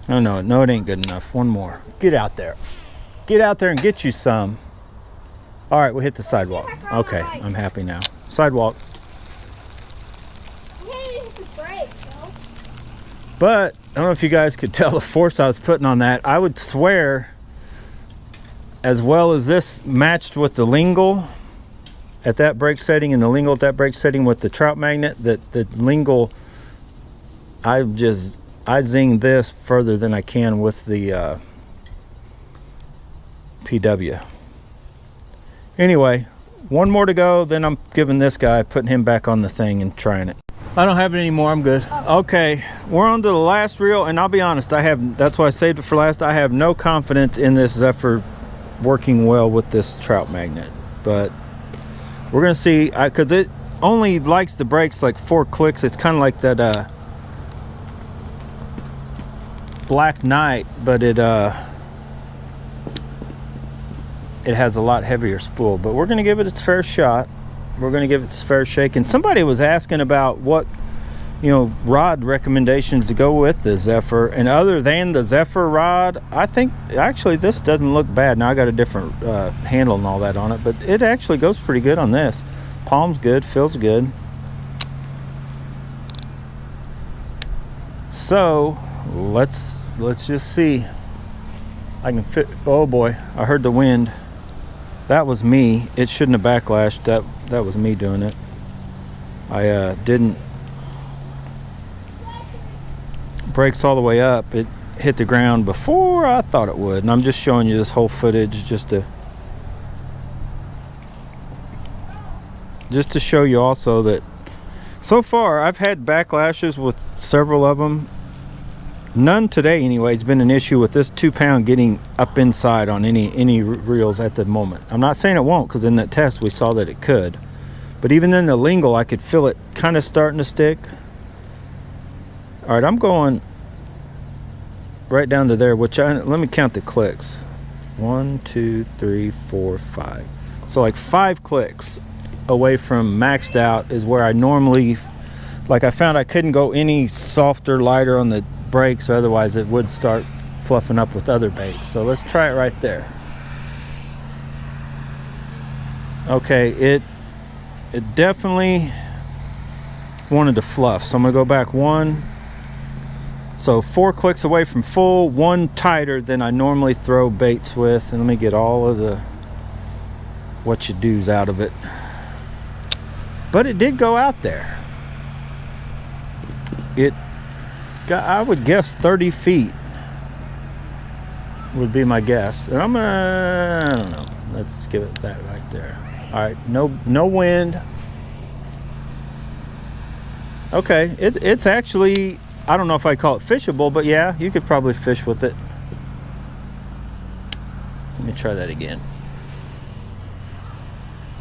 Speaker 1: Oh no, it ain't good enough. One more. Get out there. Get out there and get you some. All right, we hit the sidewalk. Okay, I'm happy now. Sidewalk. But I don't know if you guys could tell the force I was putting on that. I would swear, as well as this matched with the lingle at that brake setting and the lingle at that brake setting with the trout magnet, that the lingle, I zing this further than I can with the PW. Anyway, one more to go, then I'm giving this guy, putting him back on the thing and trying it. I don't have it anymore, I'm good. Okay, we're on to the last reel, and I'll be honest, that's why I saved it for last. I have no confidence in this Zephyr working well with this trout magnet, but we're gonna see, because it only likes the brakes like 4 clicks. It's kind of like that Black Knight, but it has a lot heavier spool. But we're gonna give it its fair shot. We're gonna give it its fair shake. And somebody was asking about what, rod recommendations to go with the Zephyr, and other than the Zephyr rod, I think actually this doesn't look bad. Now I got a different handle and all that on it, but it actually goes pretty good on this. Palm's good, feels good. So let's just see. I can fit. Oh boy, I heard the wind. That was me. It shouldn't have backlashed. That was me doing it. I didn't brakes all the way up. It hit the ground before I thought it would, and I'm just showing you this whole footage just to show you also that so far I've had backlashes with several of them. None today anyway. It's been an issue with this 2-pound getting up inside on any reels at the moment. I'm not saying it won't, because in that test we saw that it could, but even then the lingle, I could feel it kind of starting to stick. All right, I'm going right down to there, let me count the clicks. 1, 2, 3, 4, 5. So like 5 clicks away from maxed out is where I normally, like I found I couldn't go any softer, lighter on the brakes, otherwise it would start fluffing up with other baits. So let's try it right there. Okay, it definitely wanted to fluff, so I'm gonna go back 1. So 4 clicks away from full, 1 tighter than I normally throw baits with. And let me get all of the what you do's out of it. But it did go out there. It got, I would guess 30 feet would be my guess. And I'm gonna, I don't know. Let's give it that right there. All right, no wind. Okay, it's actually, I don't know if I call it fishable, but yeah, you could probably fish with it. Let me try that again.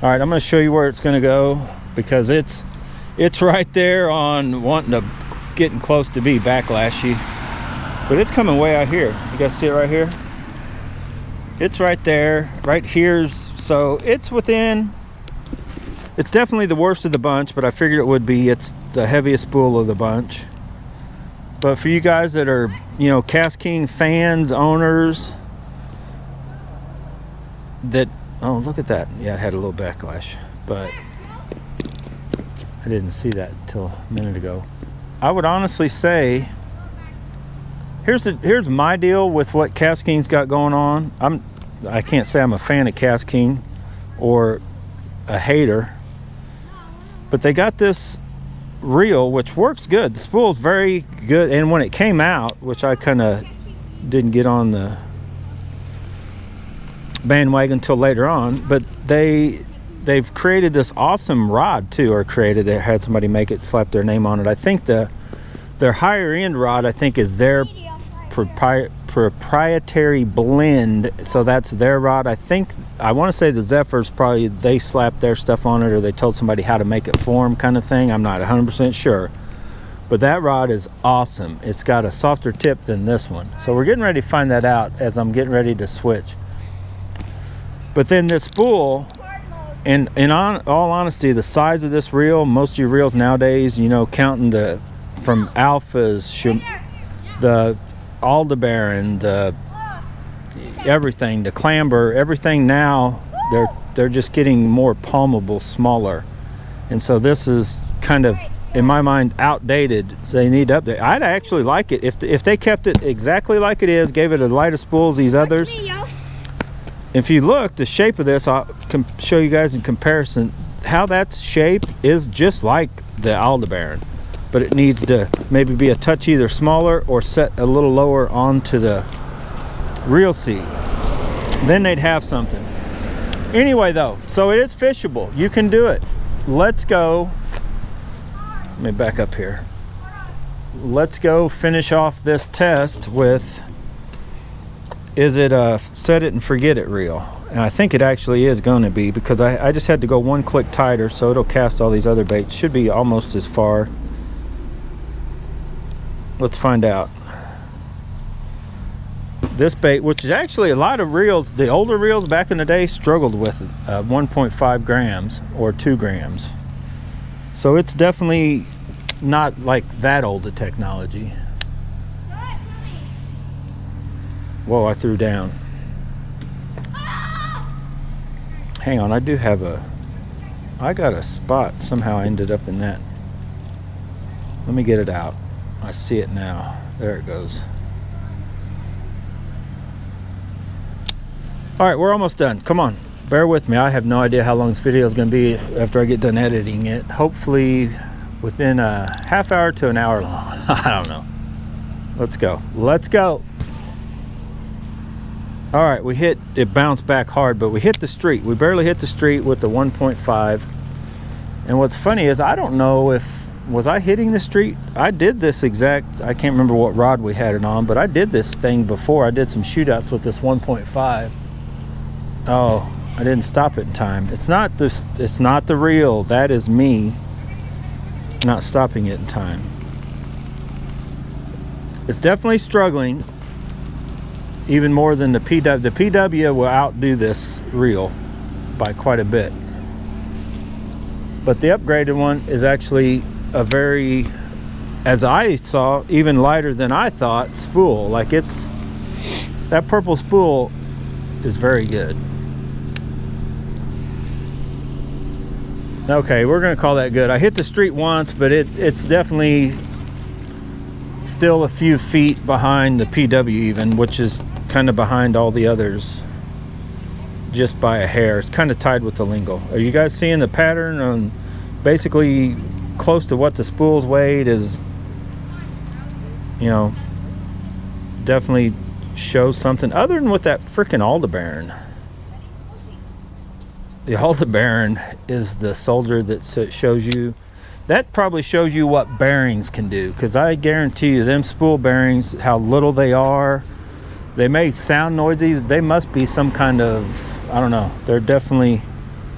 Speaker 1: All right, I'm going to show you where it's going to go, because it's right there on wanting to, getting close to be backlashy, but it's coming way out here. You guys see it right here? It's right there, right here's, so it's within, it's definitely the worst of the bunch, but I figured it would be. It's the heaviest spool of the bunch. But for you guys that are, you know, KastKing fans, owners, that, oh, look at that. Yeah, it had a little backlash, but I didn't see that until a minute ago. I would honestly say, here's my deal with what KastKing's got going on. I can't say I'm a fan of KastKing or a hater, but they got this reel which works good. The spool's very good, and when it came out, which I kind of didn't get on the bandwagon until later on, but they've created this awesome rod too, or created it, had somebody make it, slap their name on it. I think their higher end rod, I think, is their proprietary blend, so that's their rod. I want to say the Zephyr's probably, they slapped their stuff on it, or they told somebody how to make it for them, kind of thing. I'm not 100% sure, but that rod is awesome. It's got a softer tip than this one, so we're getting ready to find that out as I'm getting ready to switch. But then this spool, and all honesty, the size of this reel, most of your reels nowadays, you know, counting from Alphas, the Aldebaran, the everything, the clamber, everything now, they're just getting more palmable, smaller, and so this is kind of, in my mind, outdated. So they need to update. I'd actually like it if they kept it exactly like it is, gave it a lighter spool as these others. If you look, the shape of this, I'll show you guys in comparison how that's shaped is just like the Aldebaran, but it needs to maybe be a touch either smaller or set a little lower onto the reel seat. Then they'd have something. Anyway though, so it is fishable. You can do it. Let's go. Let me back up here. Let's go finish off this test with, is it a set it and forget it reel? And I think it actually is going to be, because I just had to go one click tighter, so it'll cast all these other baits. Should be almost as far. Let's find out. This bait, which is actually a lot of reels, the older reels back in the day struggled with 1.5 grams or 2 grams. So it's definitely not like that old a technology. Whoa, I threw down. Hang on, I got a spot. Somehow I ended up in that. Let me get it out. I see it now. There it goes. All right, we're almost done. Come on, bear with me. I have no idea how long this video is going to be after I get done editing it. Hopefully within a half hour to an hour long. I don't know. Let's go. Let's go. All right, it bounced back hard, but we hit the street. We barely hit the street with the 1.5. And what's funny is, I don't know was I hitting the street? I did this exact, I can't remember what rod we had it on, but I did this thing before. I did some shootouts with this 1.5. Oh, I didn't stop it in time. It's not the reel. That is me not stopping it in time. It's definitely struggling. Even more than the PW. The PW will outdo this reel by quite a bit. But the upgraded one is actually a very, as I saw, even lighter than I thought spool. Like, that purple spool is very good. Okay, we're gonna call that good. I hit the street once, but it's definitely still a few feet behind the PW even, which is kind of behind all the others just by a hair. It's kind of tied with the lingle. Are you guys seeing the pattern on basically close to what the spool's weight is? You know, definitely shows something other than with that freaking Aldebaran. The Aldebaran is the soldier that shows you, that probably shows you what bearings can do, because I guarantee you them spool bearings, how little they are, they may sound noisy. They must be some kind of, I don't know, they're definitely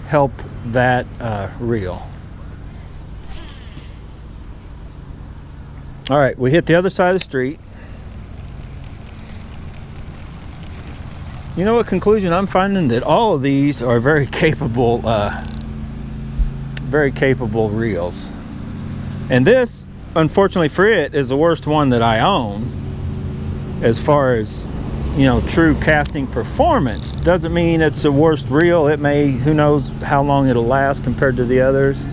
Speaker 1: help that reel. All right, we hit the other side of the street. You know what conclusion I'm finding? That all of these are very capable reels. And this, unfortunately for it, is the worst one that I own as far as, you know, true casting performance. Doesn't mean it's the worst reel. It may, who knows how long it'll last compared to the others.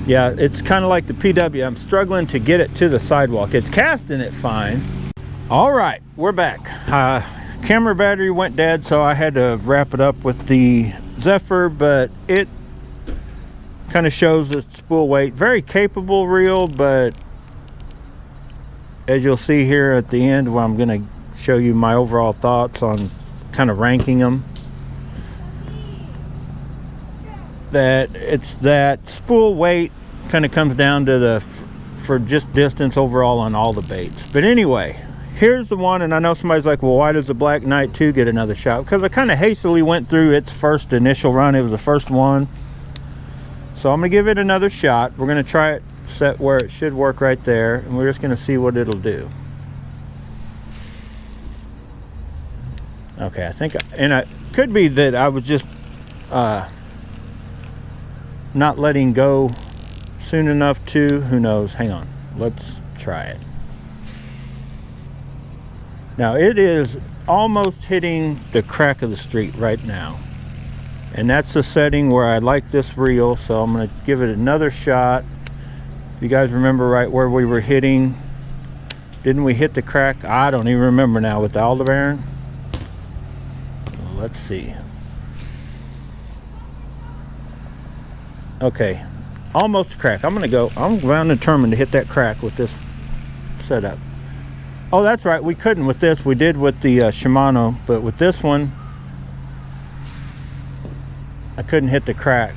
Speaker 1: Yeah, it's kind of like the PW. I'm struggling to get it to the sidewalk. It's casting it fine. All right, we're back. Camera battery went dead, so I had to wrap it up with the Zephyr, but it kind of shows the spool weight. Very capable reel, but as you'll see here at the end, where I'm going to show you my overall thoughts on kind of ranking them, that it's that spool weight kind of comes down to the for just distance overall on all the baits. But anyway, here's the one, and I know somebody's like, well, why does the Black Knight 2 get another shot? Because I kind of hastily went through its first initial run. It was the first one, so I'm gonna give it another shot. We're gonna try it set where it should work right there, and we're just gonna see what it'll do. Okay, I think, and it could be that I was just not letting go soon enough too. Who knows? Hang on, let's try it. Now it is almost hitting the crack of the street right now, and that's the setting where I like this reel, so I'm going to give it another shot. If you guys remember right where we were hitting, didn't we hit the crack? I don't even remember now with the Aldebaran. Let's see. Okay, almost crack. I'm determined to hit that crack with this setup. Oh, that's right, we couldn't with this. We did with the Shimano, but with this one I couldn't hit the crack,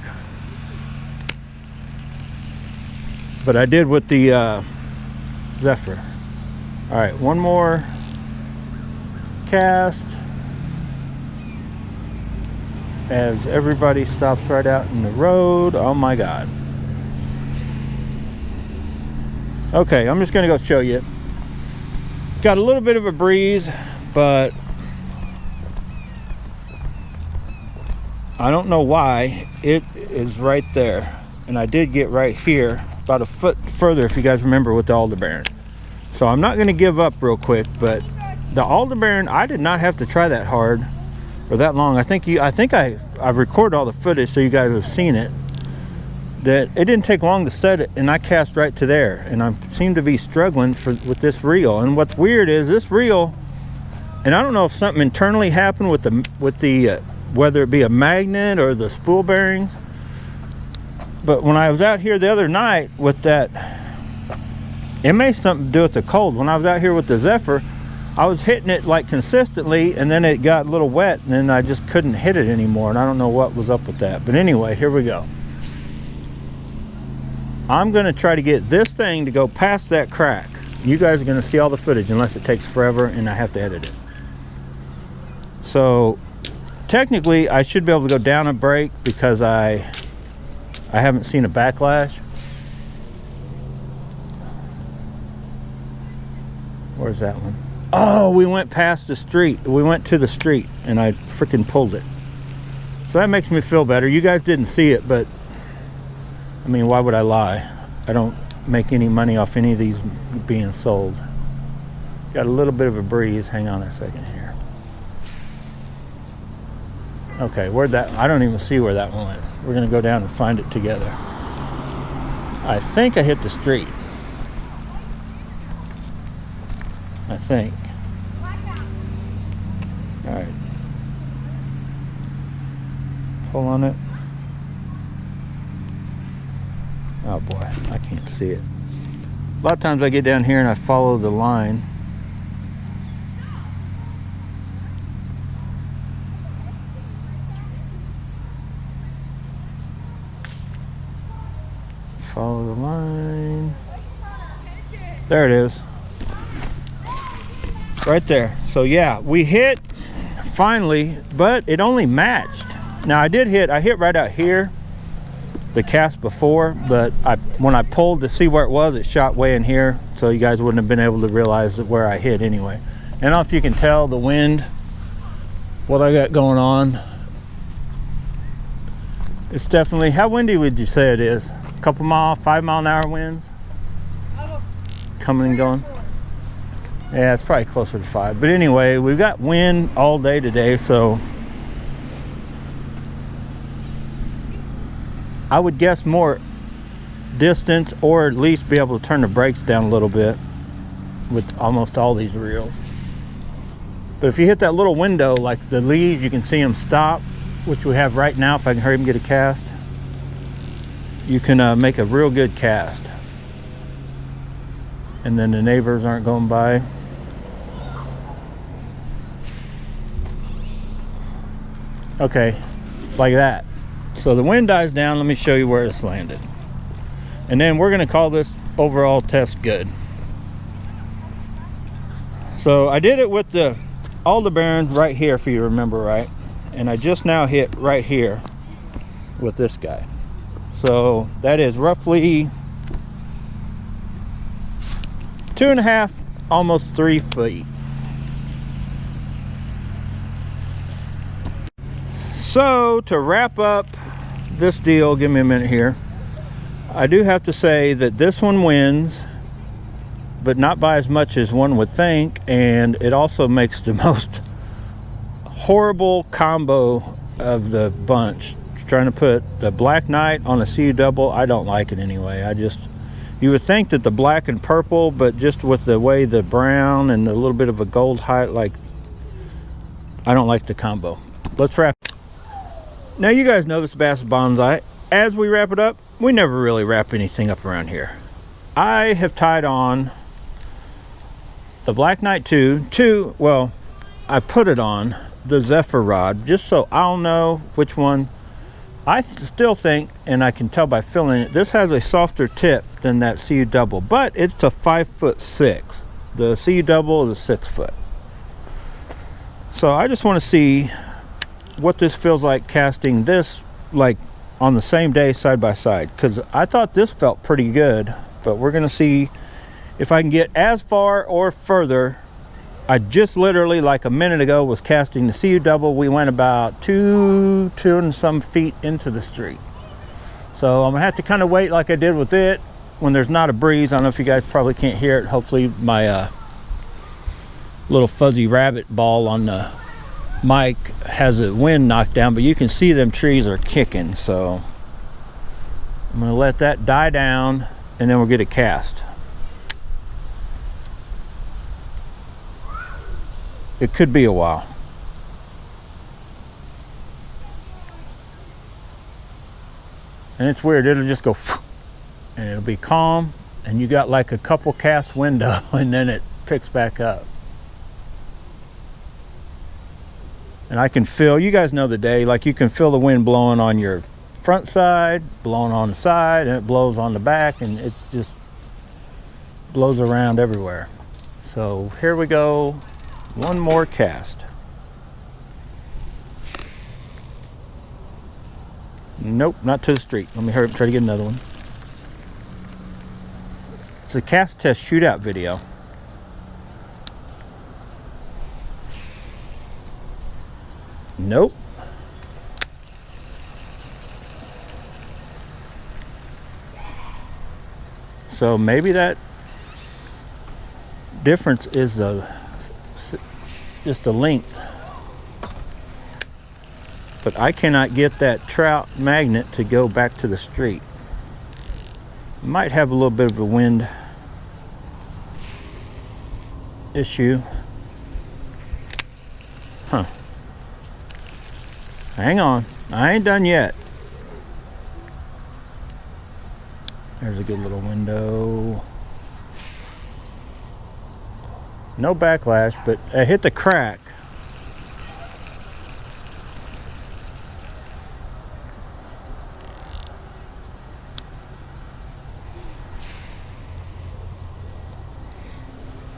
Speaker 1: but I did with the Zephyr. All right, one more cast as everybody stops right out in the road. Oh my God. Okay, I'm just gonna go show you. Got a little bit of a breeze, but I don't know why. It is right there, and I did get right here about a foot further, if you guys remember, with the Aldebaran. So I'm not going to give up real quick, but the Aldebaran, I did not have to try that hard or that long. I think I've recorded all the footage, so you guys have seen it, that it didn't take long to set it, and I cast right to there, and I seem to be struggling with this reel. And what's weird is this reel, and I don't know if something internally happened with the whether it be a magnet or the spool bearings, but when I was out here the other night with that, it may have something to do with the cold. When I was out here with the Zephyr, I was hitting it like consistently, and then it got a little wet, and then I just couldn't hit it anymore, and I don't know what was up with that. But anyway, here we go. I'm going to try to get this thing to go past that crack. You guys are going to see all the footage unless it takes forever and I have to edit it. So technically I should be able to go down a break because I haven't seen a backlash. Where's that one? Oh, we went past the street. We went to the street and I freaking pulled it. So that makes me feel better. You guys didn't see it, but I mean, why would I lie? I don't make any money off any of these being sold. Got a little bit of a breeze. Hang on a second here. Okay, where'd that? I don't even see where that one went. We're gonna go down and find it together. I think I hit the street. I think. All right. Pull on it. Oh boy, I can't see it. A lot of times I get down here and I follow the line. Follow the line. There it is. Right there. So yeah, we hit finally, but it only matched. Now I hit right out here, the cast before, but when I pulled to see where it was, it shot way in here, so you guys wouldn't have been able to realize where I hit anyway. And I don't know if you can tell the wind, what I got going on. It's definitely, how windy would you say it is? couple mile, 5 mile an hour winds coming and going. Yeah, it's probably closer to 5. But anyway, we've got wind all day today, so I would guess more distance, or at least be able to turn the brakes down a little bit with almost all these reels. But if you hit that little window, like the leaves, you can see them stop, which we have right now. If I can hurry up and get a cast, you can make a real good cast. And then the neighbors aren't going by. Okay, like that. So the wind dies down. Let me show you where it's landed. And then we're gonna call this overall test good. So I did it with the Aldebaran right here, if you remember right. And I just now hit right here with this guy. So that is roughly 2.5, almost 3 feet. So to wrap up this deal, give me a minute here. I do have to say that this one wins, but not by as much as one would think, and it also makes the most horrible combo of the bunch. Trying to put the Black Knight on a CU double, I don't like it anyway. You would think that the black and purple, but just with the way the brown and a little bit of a gold highlight, I don't like the combo. Let's wrap. Now you guys know this Bass Bonsai. As we wrap it up, we never really wrap anything up around here. I have tied on the Black Knight 2, well, I put it on the Zephyr rod just so I'll know which one. I still think, and I can tell by feeling it, this has a softer tip than that CU double, but it's a 5'6". The CU double is a 6 foot. So I just want to see what this feels like casting this like on the same day side by side, because I thought this felt pretty good, but we're gonna see if I can get as far or further. I just literally like a minute ago was casting the CU double. We went about two and some feet into the street. So I'm gonna have to kind of wait like I did with it when there's not a breeze. I don't know if you guys probably can't hear it. Hopefully my little fuzzy rabbit ball on the mic has the wind knocked down, but you can see them trees are kicking. So I'm gonna let that die down and then we'll get a cast. It could be a while. And it's weird, it'll just go and it'll be calm and you got like a couple cast window and then it picks back up. And I can feel, you guys know the day, like you can feel the wind blowing on your front side, blowing on the side, and it blows on the back, and it's just blows around everywhere. So here we go. One more cast. Nope, not to the street. Let me hurry up and try to get another one. It's a cast test shootout video. Nope. So maybe that difference is just the length, but I cannot get that trout magnet to go back to the street. Might have a little bit of a wind issue. Huh. Hang on, I ain't done yet. There's a good little window. No backlash, but I hit the crack.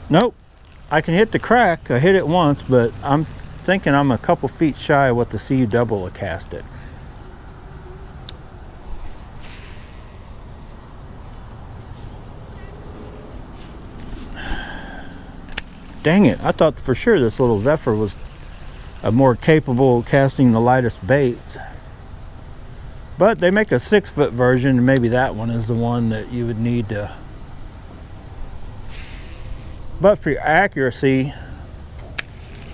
Speaker 1: Nope, I can hit the crack. I hit it once, but I'm thinking I'm a couple feet shy of what the CU double will cast it. Dang it, I thought for sure this little Zephyr was more capable of casting the lightest baits. But they make a 6-foot version, and maybe that one is the one that you would need to. But for your accuracy,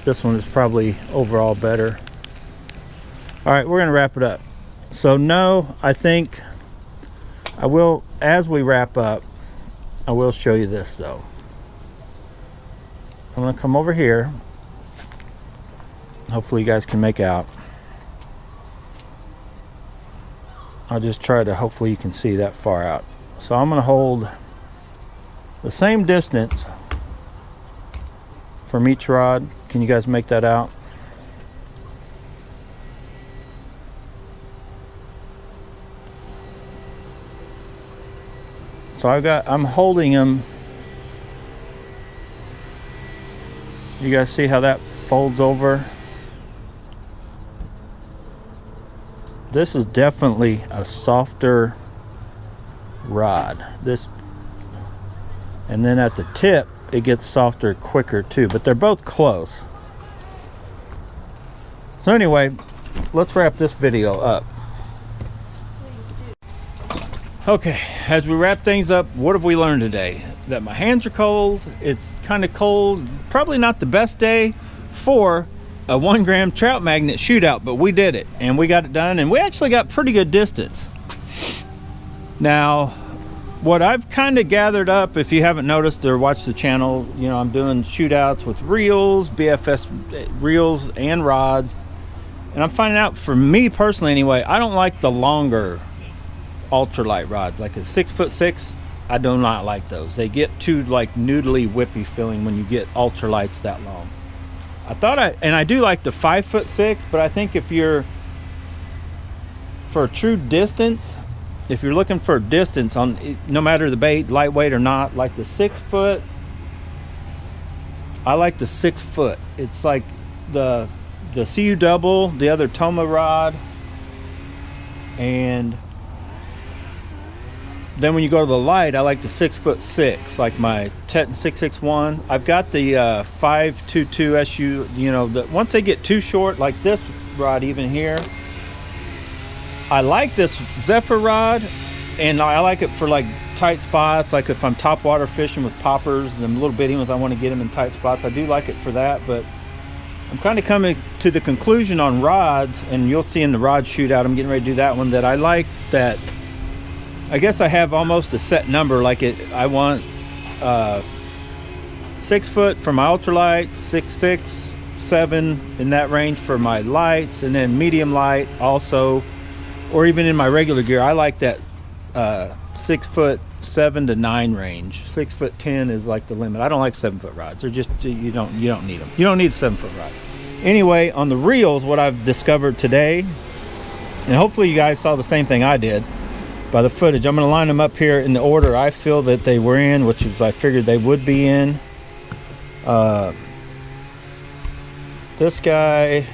Speaker 1: this one is probably overall better. All right, we're gonna wrap it up. So no, I think I will, as we wrap up, I will show you this though. I'm gonna come over here. Hopefully you guys can make out. I'll just try to, hopefully you can see that far out. So I'm gonna hold the same distance from each rod. Can you guys make that out? So I'm holding them. You guys see how that folds over? This is definitely a softer rod. And then at the tip, it gets softer quicker too, but they're both close. So anyway, let's wrap this video up. Okay, as we wrap things up, what have we learned today? That my hands are cold, it's kind of cold, probably not the best day for a 1 gram trout magnet shootout, but we did it and we got it done, and we actually got pretty good distance. Now, what I've kind of gathered up, if you haven't noticed or watched the channel, you know, I'm doing shootouts with reels, BFS reels and rods, and I'm finding out, for me personally anyway, I don't like the longer ultralight rods, like a 6'6". I do not like those. They get too like noodly whippy feeling when you get ultralights that long. I do like the 5'6", but I think if you're for a true distance, if you're looking for a distance on, no matter the bait, lightweight or not, like the 6 foot, I like the 6 foot. It's like the CU double, the other Toma rod, and then when you go to the light, I like the 6'6", like my Teton 661. I've got the 522 SU. You know, once they get too short, like this rod even here, I like this Zephyr rod, and I like it for like tight spots. Like if I'm topwater fishing with poppers and little bitty ones, I want to get them in tight spots. I do like it for that, but I'm kind of coming to the conclusion on rods, and you'll see in the rod shootout, I'm getting ready to do that one, that I like that. I guess I have almost a set number. Like I want 6 foot for my ultralights, 6'6", 7 in that range for my lights, and then medium light also, or even in my regular gear. I like that 6'7" to 9 range. 6'10" is like the limit. I don't like 7 foot rods. They're just, you don't need them. You don't need a 7 foot rod. Anyway, on the reels, what I've discovered today, and hopefully you guys saw the same thing I did by the footage. I'm going to line them up here in the order I feel that they were in, which is I figured they would be in. This guy,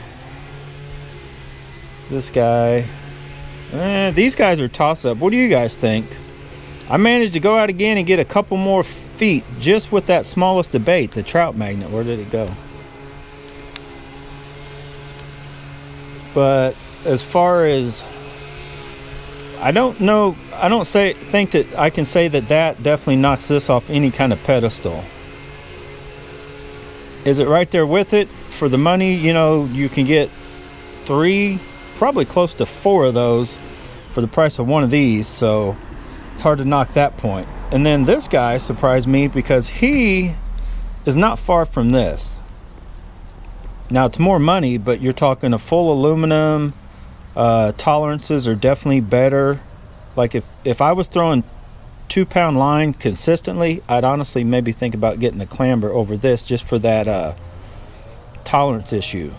Speaker 1: these guys are toss-up. What do you guys think? I managed to go out again and get a couple more feet just with that smallest of bait, the trout magnet. Where did it go? But as far as, I don't know, I don't think that I can say that definitely knocks this off any kind of pedestal. Is it right there with it? For the money, you know, you can get 3, probably close to 4 of those for the price of one of these, so it's hard to knock that point. And then this guy surprised me because he is not far from this. Now it's more money, but you're talking a full aluminum. Tolerances are definitely better. Like if I was throwing 2-pound line consistently, I'd honestly maybe think about getting a clamber over this, just for that tolerance issue.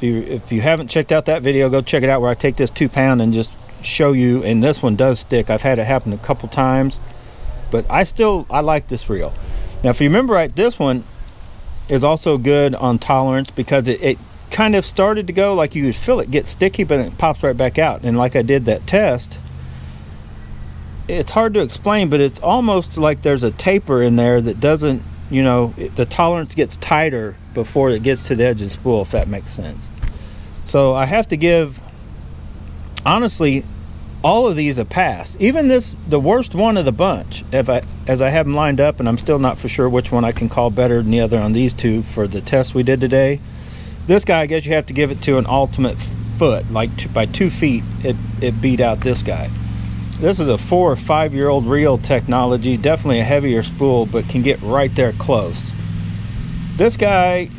Speaker 1: If you haven't checked out that video, go check it out, where I take this 2-pound and just show you. And this one does stick. I've had it happen a couple times, but I like this reel. Now if you remember right, this one is also good on tolerance, because it kind of started to go, like you could feel it get sticky, but it pops right back out. And like I did that test, it's hard to explain, but it's almost like there's a taper in there that doesn't, you know, the tolerance gets tighter before it gets to the edge of the spool, if that makes sense. So I have to give, honestly, all of these have passed. Even this, the worst one of the bunch, as I have them lined up, and I'm still not for sure which one I can call better than the other on these two for the test we did today. This guy, I guess you have to give it to an ultimate foot, like by 2 feet, it beat out this guy. This is a 4 or 5 year old reel technology, definitely a heavier spool, but can get right there close. This guy,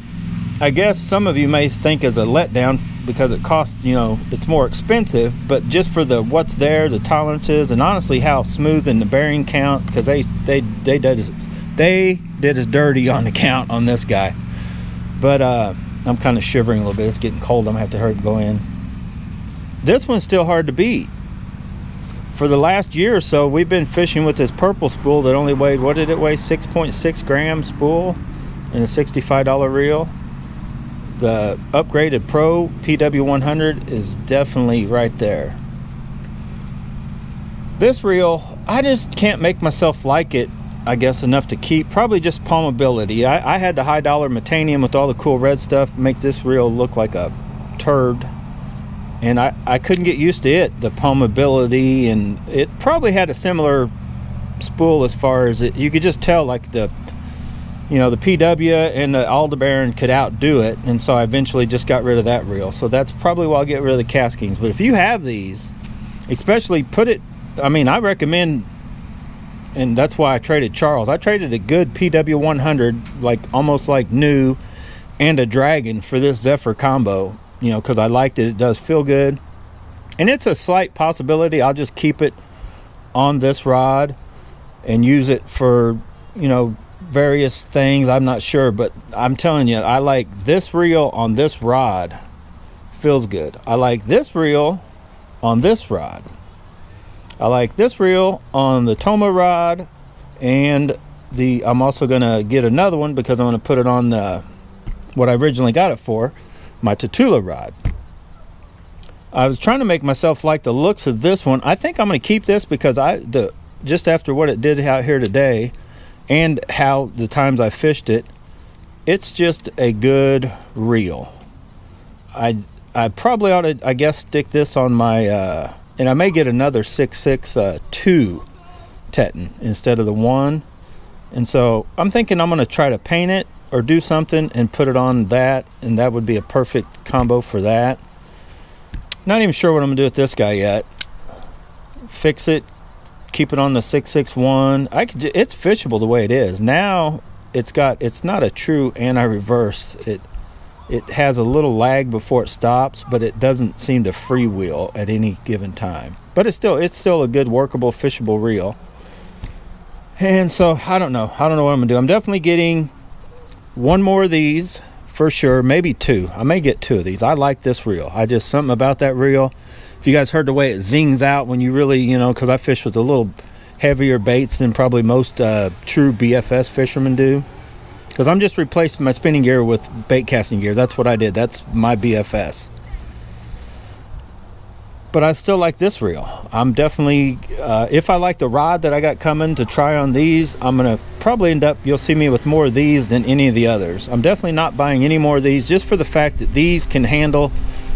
Speaker 1: I guess some of you may think is a letdown because it costs, you know, it's more expensive, but just for the what's there, the tolerances, and honestly how smooth in the bearing count, because they did us dirty on the count on this guy. But I'm kind of shivering a little bit. It's getting cold. I'm gonna have to hurry and go in. This one's still hard to beat. For the last year or so, we've been fishing with this purple spool that only weighed, what did it weigh, 6.6 gram spool and a $65 reel. The upgraded Pro PW100 is definitely right there. This reel, I just can't make myself like it, I guess, enough to keep. Probably just palmability. I had the high dollar Metanium with all the cool red stuff make this reel look like a turd. And I couldn't get used to it, the palmability, and it probably had a similar spool as far as it. You could just tell, like, the, you know, the PW and the Aldebaran could outdo it, and so I eventually just got rid of that reel. So that's probably why I'll get rid of the KastKings. But if you have these, especially put it, I mean, I recommend, and that's why I traded Charles. I traded a good PW100, like almost like new, and a Dragon for this Zephyr combo. You know, because I liked it. It does feel good, and it's a slight possibility I'll just keep it on this rod and use it for, you know, various things. I'm not sure, but I'm telling you, I like this reel on this rod. Feels good. I like this reel on this rod. I like this reel on the Toma rod, and I'm also gonna get another one because I'm gonna put it on the what I originally got it for, my Tatula rod. I was trying to make myself like the looks of this one. I think I'm going to keep this because just after what it did out here today and how the times I fished it, it's just a good reel. I probably ought to, I guess, stick this on my and I may get another 6.6 2 Teton instead of the 1. And so I'm thinking I'm going to try to paint it or do something and put it on that, and that would be a perfect combo for that. Not even sure what I'm gonna do with this guy yet. Fix it, keep it on the 661. It's fishable the way it is now. It's not a true anti-reverse. It has a little lag before it stops, but it doesn't seem to freewheel at any given time. But it's still a good workable fishable reel. And so I don't know what I'm gonna do. I'm definitely getting one more of these for sure, maybe 2. I may get 2 of these. I like this reel. Something about that reel. If you guys heard the way it zings out when you really, you know, because I fish with a little heavier baits than probably most true BFS fishermen do. Because I'm just replacing my spinning gear with bait casting gear. That's what I did. That's my BFS. But I still like this reel. I'm definitely, if I like the rod that I got coming to try on these, I'm going to probably end up, you'll see me with more of these than any of the others. I'm definitely not buying any more of these just for the fact that these can handle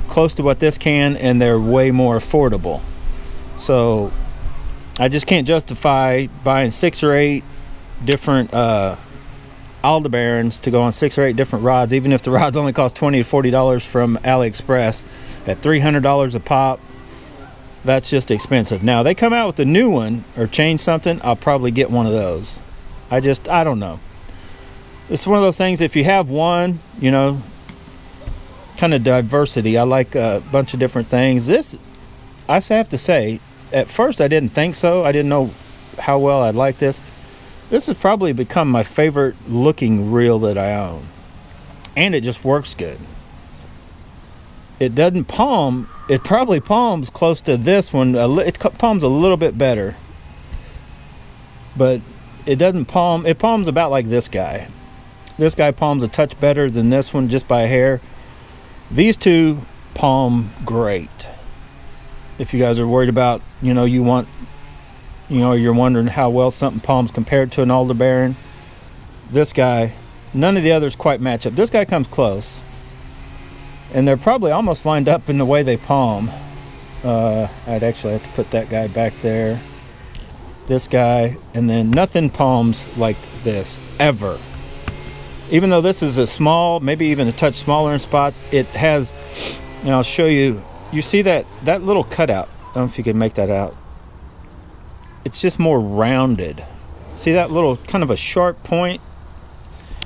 Speaker 1: close to what this can, and they're way more affordable. So I just can't justify buying 6 or 8 different Aldebarans to go on 6 or 8 different rods, even if the rods only cost $20 to $40 from AliExpress at $300 a pop. That's just expensive. Now they come out with a new one or change something, I'll probably get one of those. I don't know. It's one of those things, if you have one, you know, kind of diversity. I like a bunch of different things. This, I have to say, at first I didn't think so. I didn't know how well I'd like this. This has probably become my favorite looking reel that I own. And it just works good. It doesn't palm. It probably palms close to this one. It palms a little bit better. But it doesn't palm. It palms about like this guy. This guy palms a touch better than this one just by a hair. These two palm great. If you guys are worried about, you know, you're wondering how well something palms compared to an Aldebaran. This guy, none of the others quite match up. This guy comes close. And they're probably almost lined up in the way they palm. I'd actually have to put that guy back there, this guy, and then nothing palms like this ever. Even though this is a small, maybe even a touch smaller in spots, it has, and I'll show you, you see that little cutout, I don't know if you can make that out. It's just more rounded. See that little kind of a sharp point?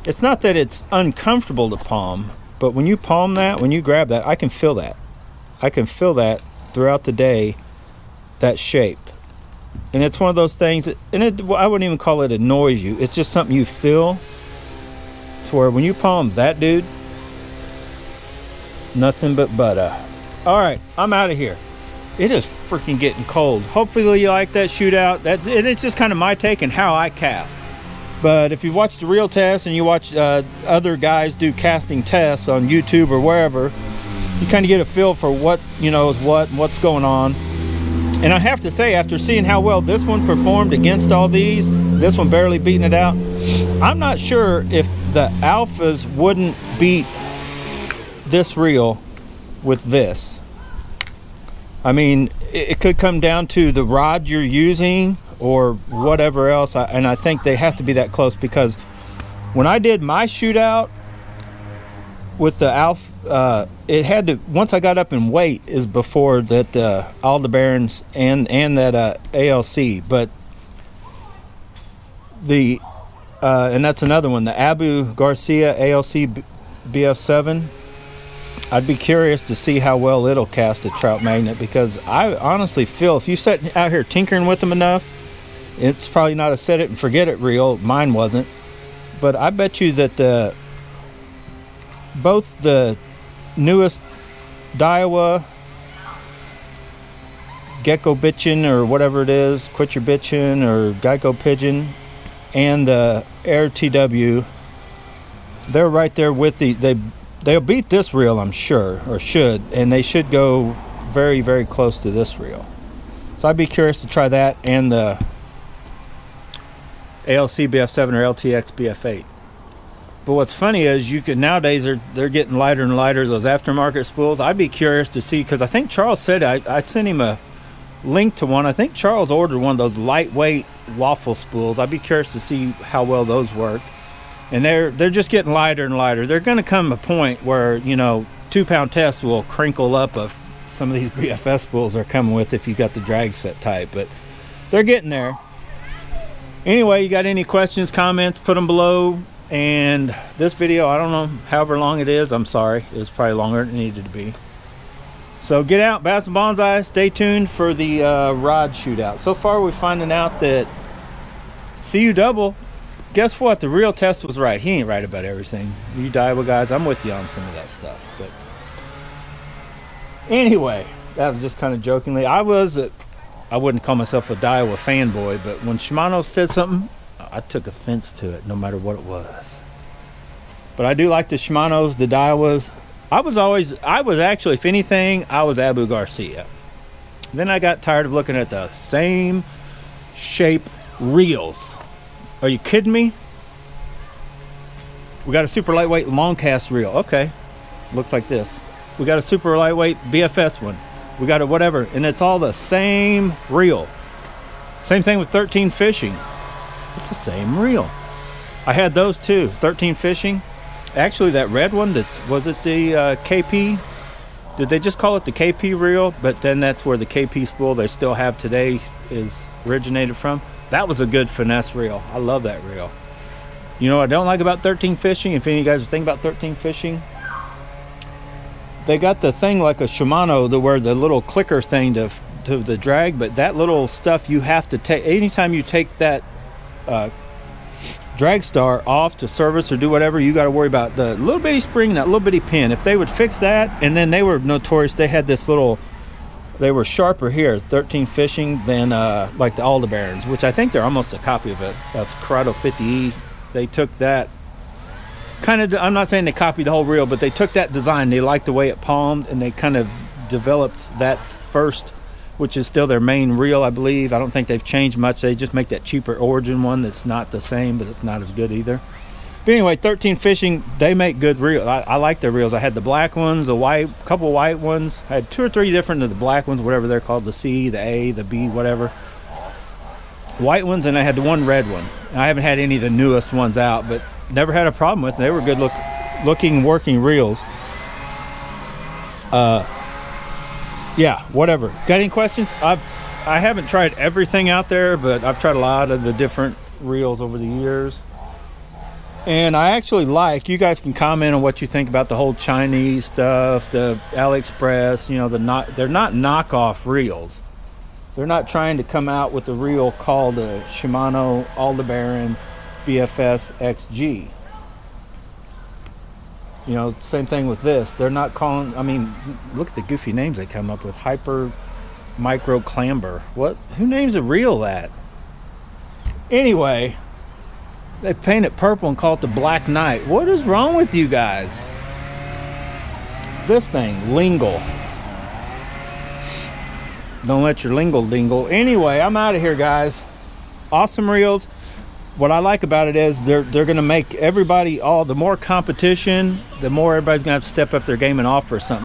Speaker 1: It's not that it's uncomfortable to palm, but when you palm that, when you grab that, I can feel that. I can feel that throughout the day, that shape. And it's one of those things that, and I wouldn't even call it annoys you. It's just something you feel, to where when you palm that dude, nothing but butter. All right, I'm out of here. It is freaking getting cold. Hopefully you like that shootout. And it's just kind of my take and how I cast. But if you watch the reel test and you watch other guys do casting tests on YouTube or wherever, you kind of get a feel for what, you know, is what and what's going on. And I have to say, after seeing how well this one performed against all these, this one barely beating it out, I'm not sure if the alphas wouldn't beat this reel with this. I mean, it could come down to the rod you're using or whatever else, and I think they have to be that close, because when I did my shootout with the alpha, it had to, once I got up in weight, is before that Aldebarans and that ALC, but the and that's another one, the Abu Garcia ALC BF7. I'd be curious to see how well it'll cast a trout magnet, because I honestly feel if you sit out here tinkering with them enough, it's probably not a set it and forget it reel. Mine wasn't, but I bet you that both the newest Daiwa Gecko Bitchin or whatever it is, Quit Your Bitchin or Geico Pigeon, and the Air TW, they're right there with they'll beat this reel, I'm sure, or should, and they should go very, very close to this reel. So I'd be curious to try that and the ALC BF7 or LTX BF8. But what's funny is you can nowadays they're getting lighter and lighter, those aftermarket spools. I'd be curious to see, because I think Charles said I sent him a link to one. I think Charles ordered one of those lightweight waffle spools. I'd be curious to see how well those work. And they're just getting lighter and lighter. They're going to come a point where, you know, 2-pound test will crinkle up some of these BFS spools they're coming with if you got the drag set type, but they're getting there. Anyway, you got any questions, comments, put them below. And this video, I don't know, however long it is, I'm sorry, it was probably longer than it needed to be. So get out, bass and bonsai, stay tuned for the rod shootout. So far we're finding out that CU double, guess what, the real test was right. He ain't right about everything. You Daiwa guys, I'm with you on some of that stuff. But anyway, that was just kind of jokingly. I wouldn't call myself a Daiwa fanboy, but when Shimano said something, I took offense to it, no matter what it was. But I do like the Shimanos, the Daiwas. I was actually, if anything, I was Abu Garcia. Then I got tired of looking at the same shape reels. Are you kidding me? We got a super lightweight long cast reel. Okay, looks like this. We got a super lightweight BFS one. We got a whatever, and it's all the same reel. Same thing with 13 fishing. It's the same reel. I had those too, 13 fishing. Actually, that red one, was it the KP? Did they just call it the KP reel? But then that's where the KP spool they still have today is originated from. That was a good finesse reel. I love that reel. You know what I don't like about 13 fishing? If any of you guys are thinking about 13 fishing, they got the thing like a Shimano, where the little clicker thing to the drag, but that little stuff you have to take anytime you take that drag star off to service or do whatever. You got to worry about the little bitty spring, that little bitty pin. If they would fix that, and then they were notorious, they had this little, they were sharper here, 13 fishing, than like the Aldebarans, which I think they're almost a copy of Corrado 50E. They took that kind of, I'm not saying they copied the whole reel, but they took that design, they liked the way it palmed, and they kind of developed that first, which is still their main reel, I believe. I don't think they've changed much. They just make that cheaper origin one that's not the same, but it's not as good either. But anyway, 13 Fishing, they make good reels. I like their reels. I had the black ones, the white, couple white ones. I had 2 or 3 different of the black ones, whatever they're called, the C, the A, the B, whatever. White ones, and I had the one red one. And I haven't had any of the newest ones out, but never had a problem with them. They were good looking working reels. Yeah, whatever. Got any questions? I haven't tried everything out there, but I've tried a lot of the different reels over the years. And I actually you guys can comment on what you think about the whole Chinese stuff, the AliExpress, you know, they're not knockoff reels. They're not trying to come out with a reel called a Shimano Aldebaran BFS XG. You know, same thing with this. They're not calling, I mean, look at the goofy names they come up with. Hyper Micro Clamber. What? Who names a reel that? Anyway, they paint it purple and call it the Black Knight. What is wrong with you guys? This thing, lingle. Don't let your lingle dingle. Anyway, I'm out of here, guys. Awesome reels. What I like about it is they're going to make everybody, the more competition, the more everybody's going to have to step up their game and offer something.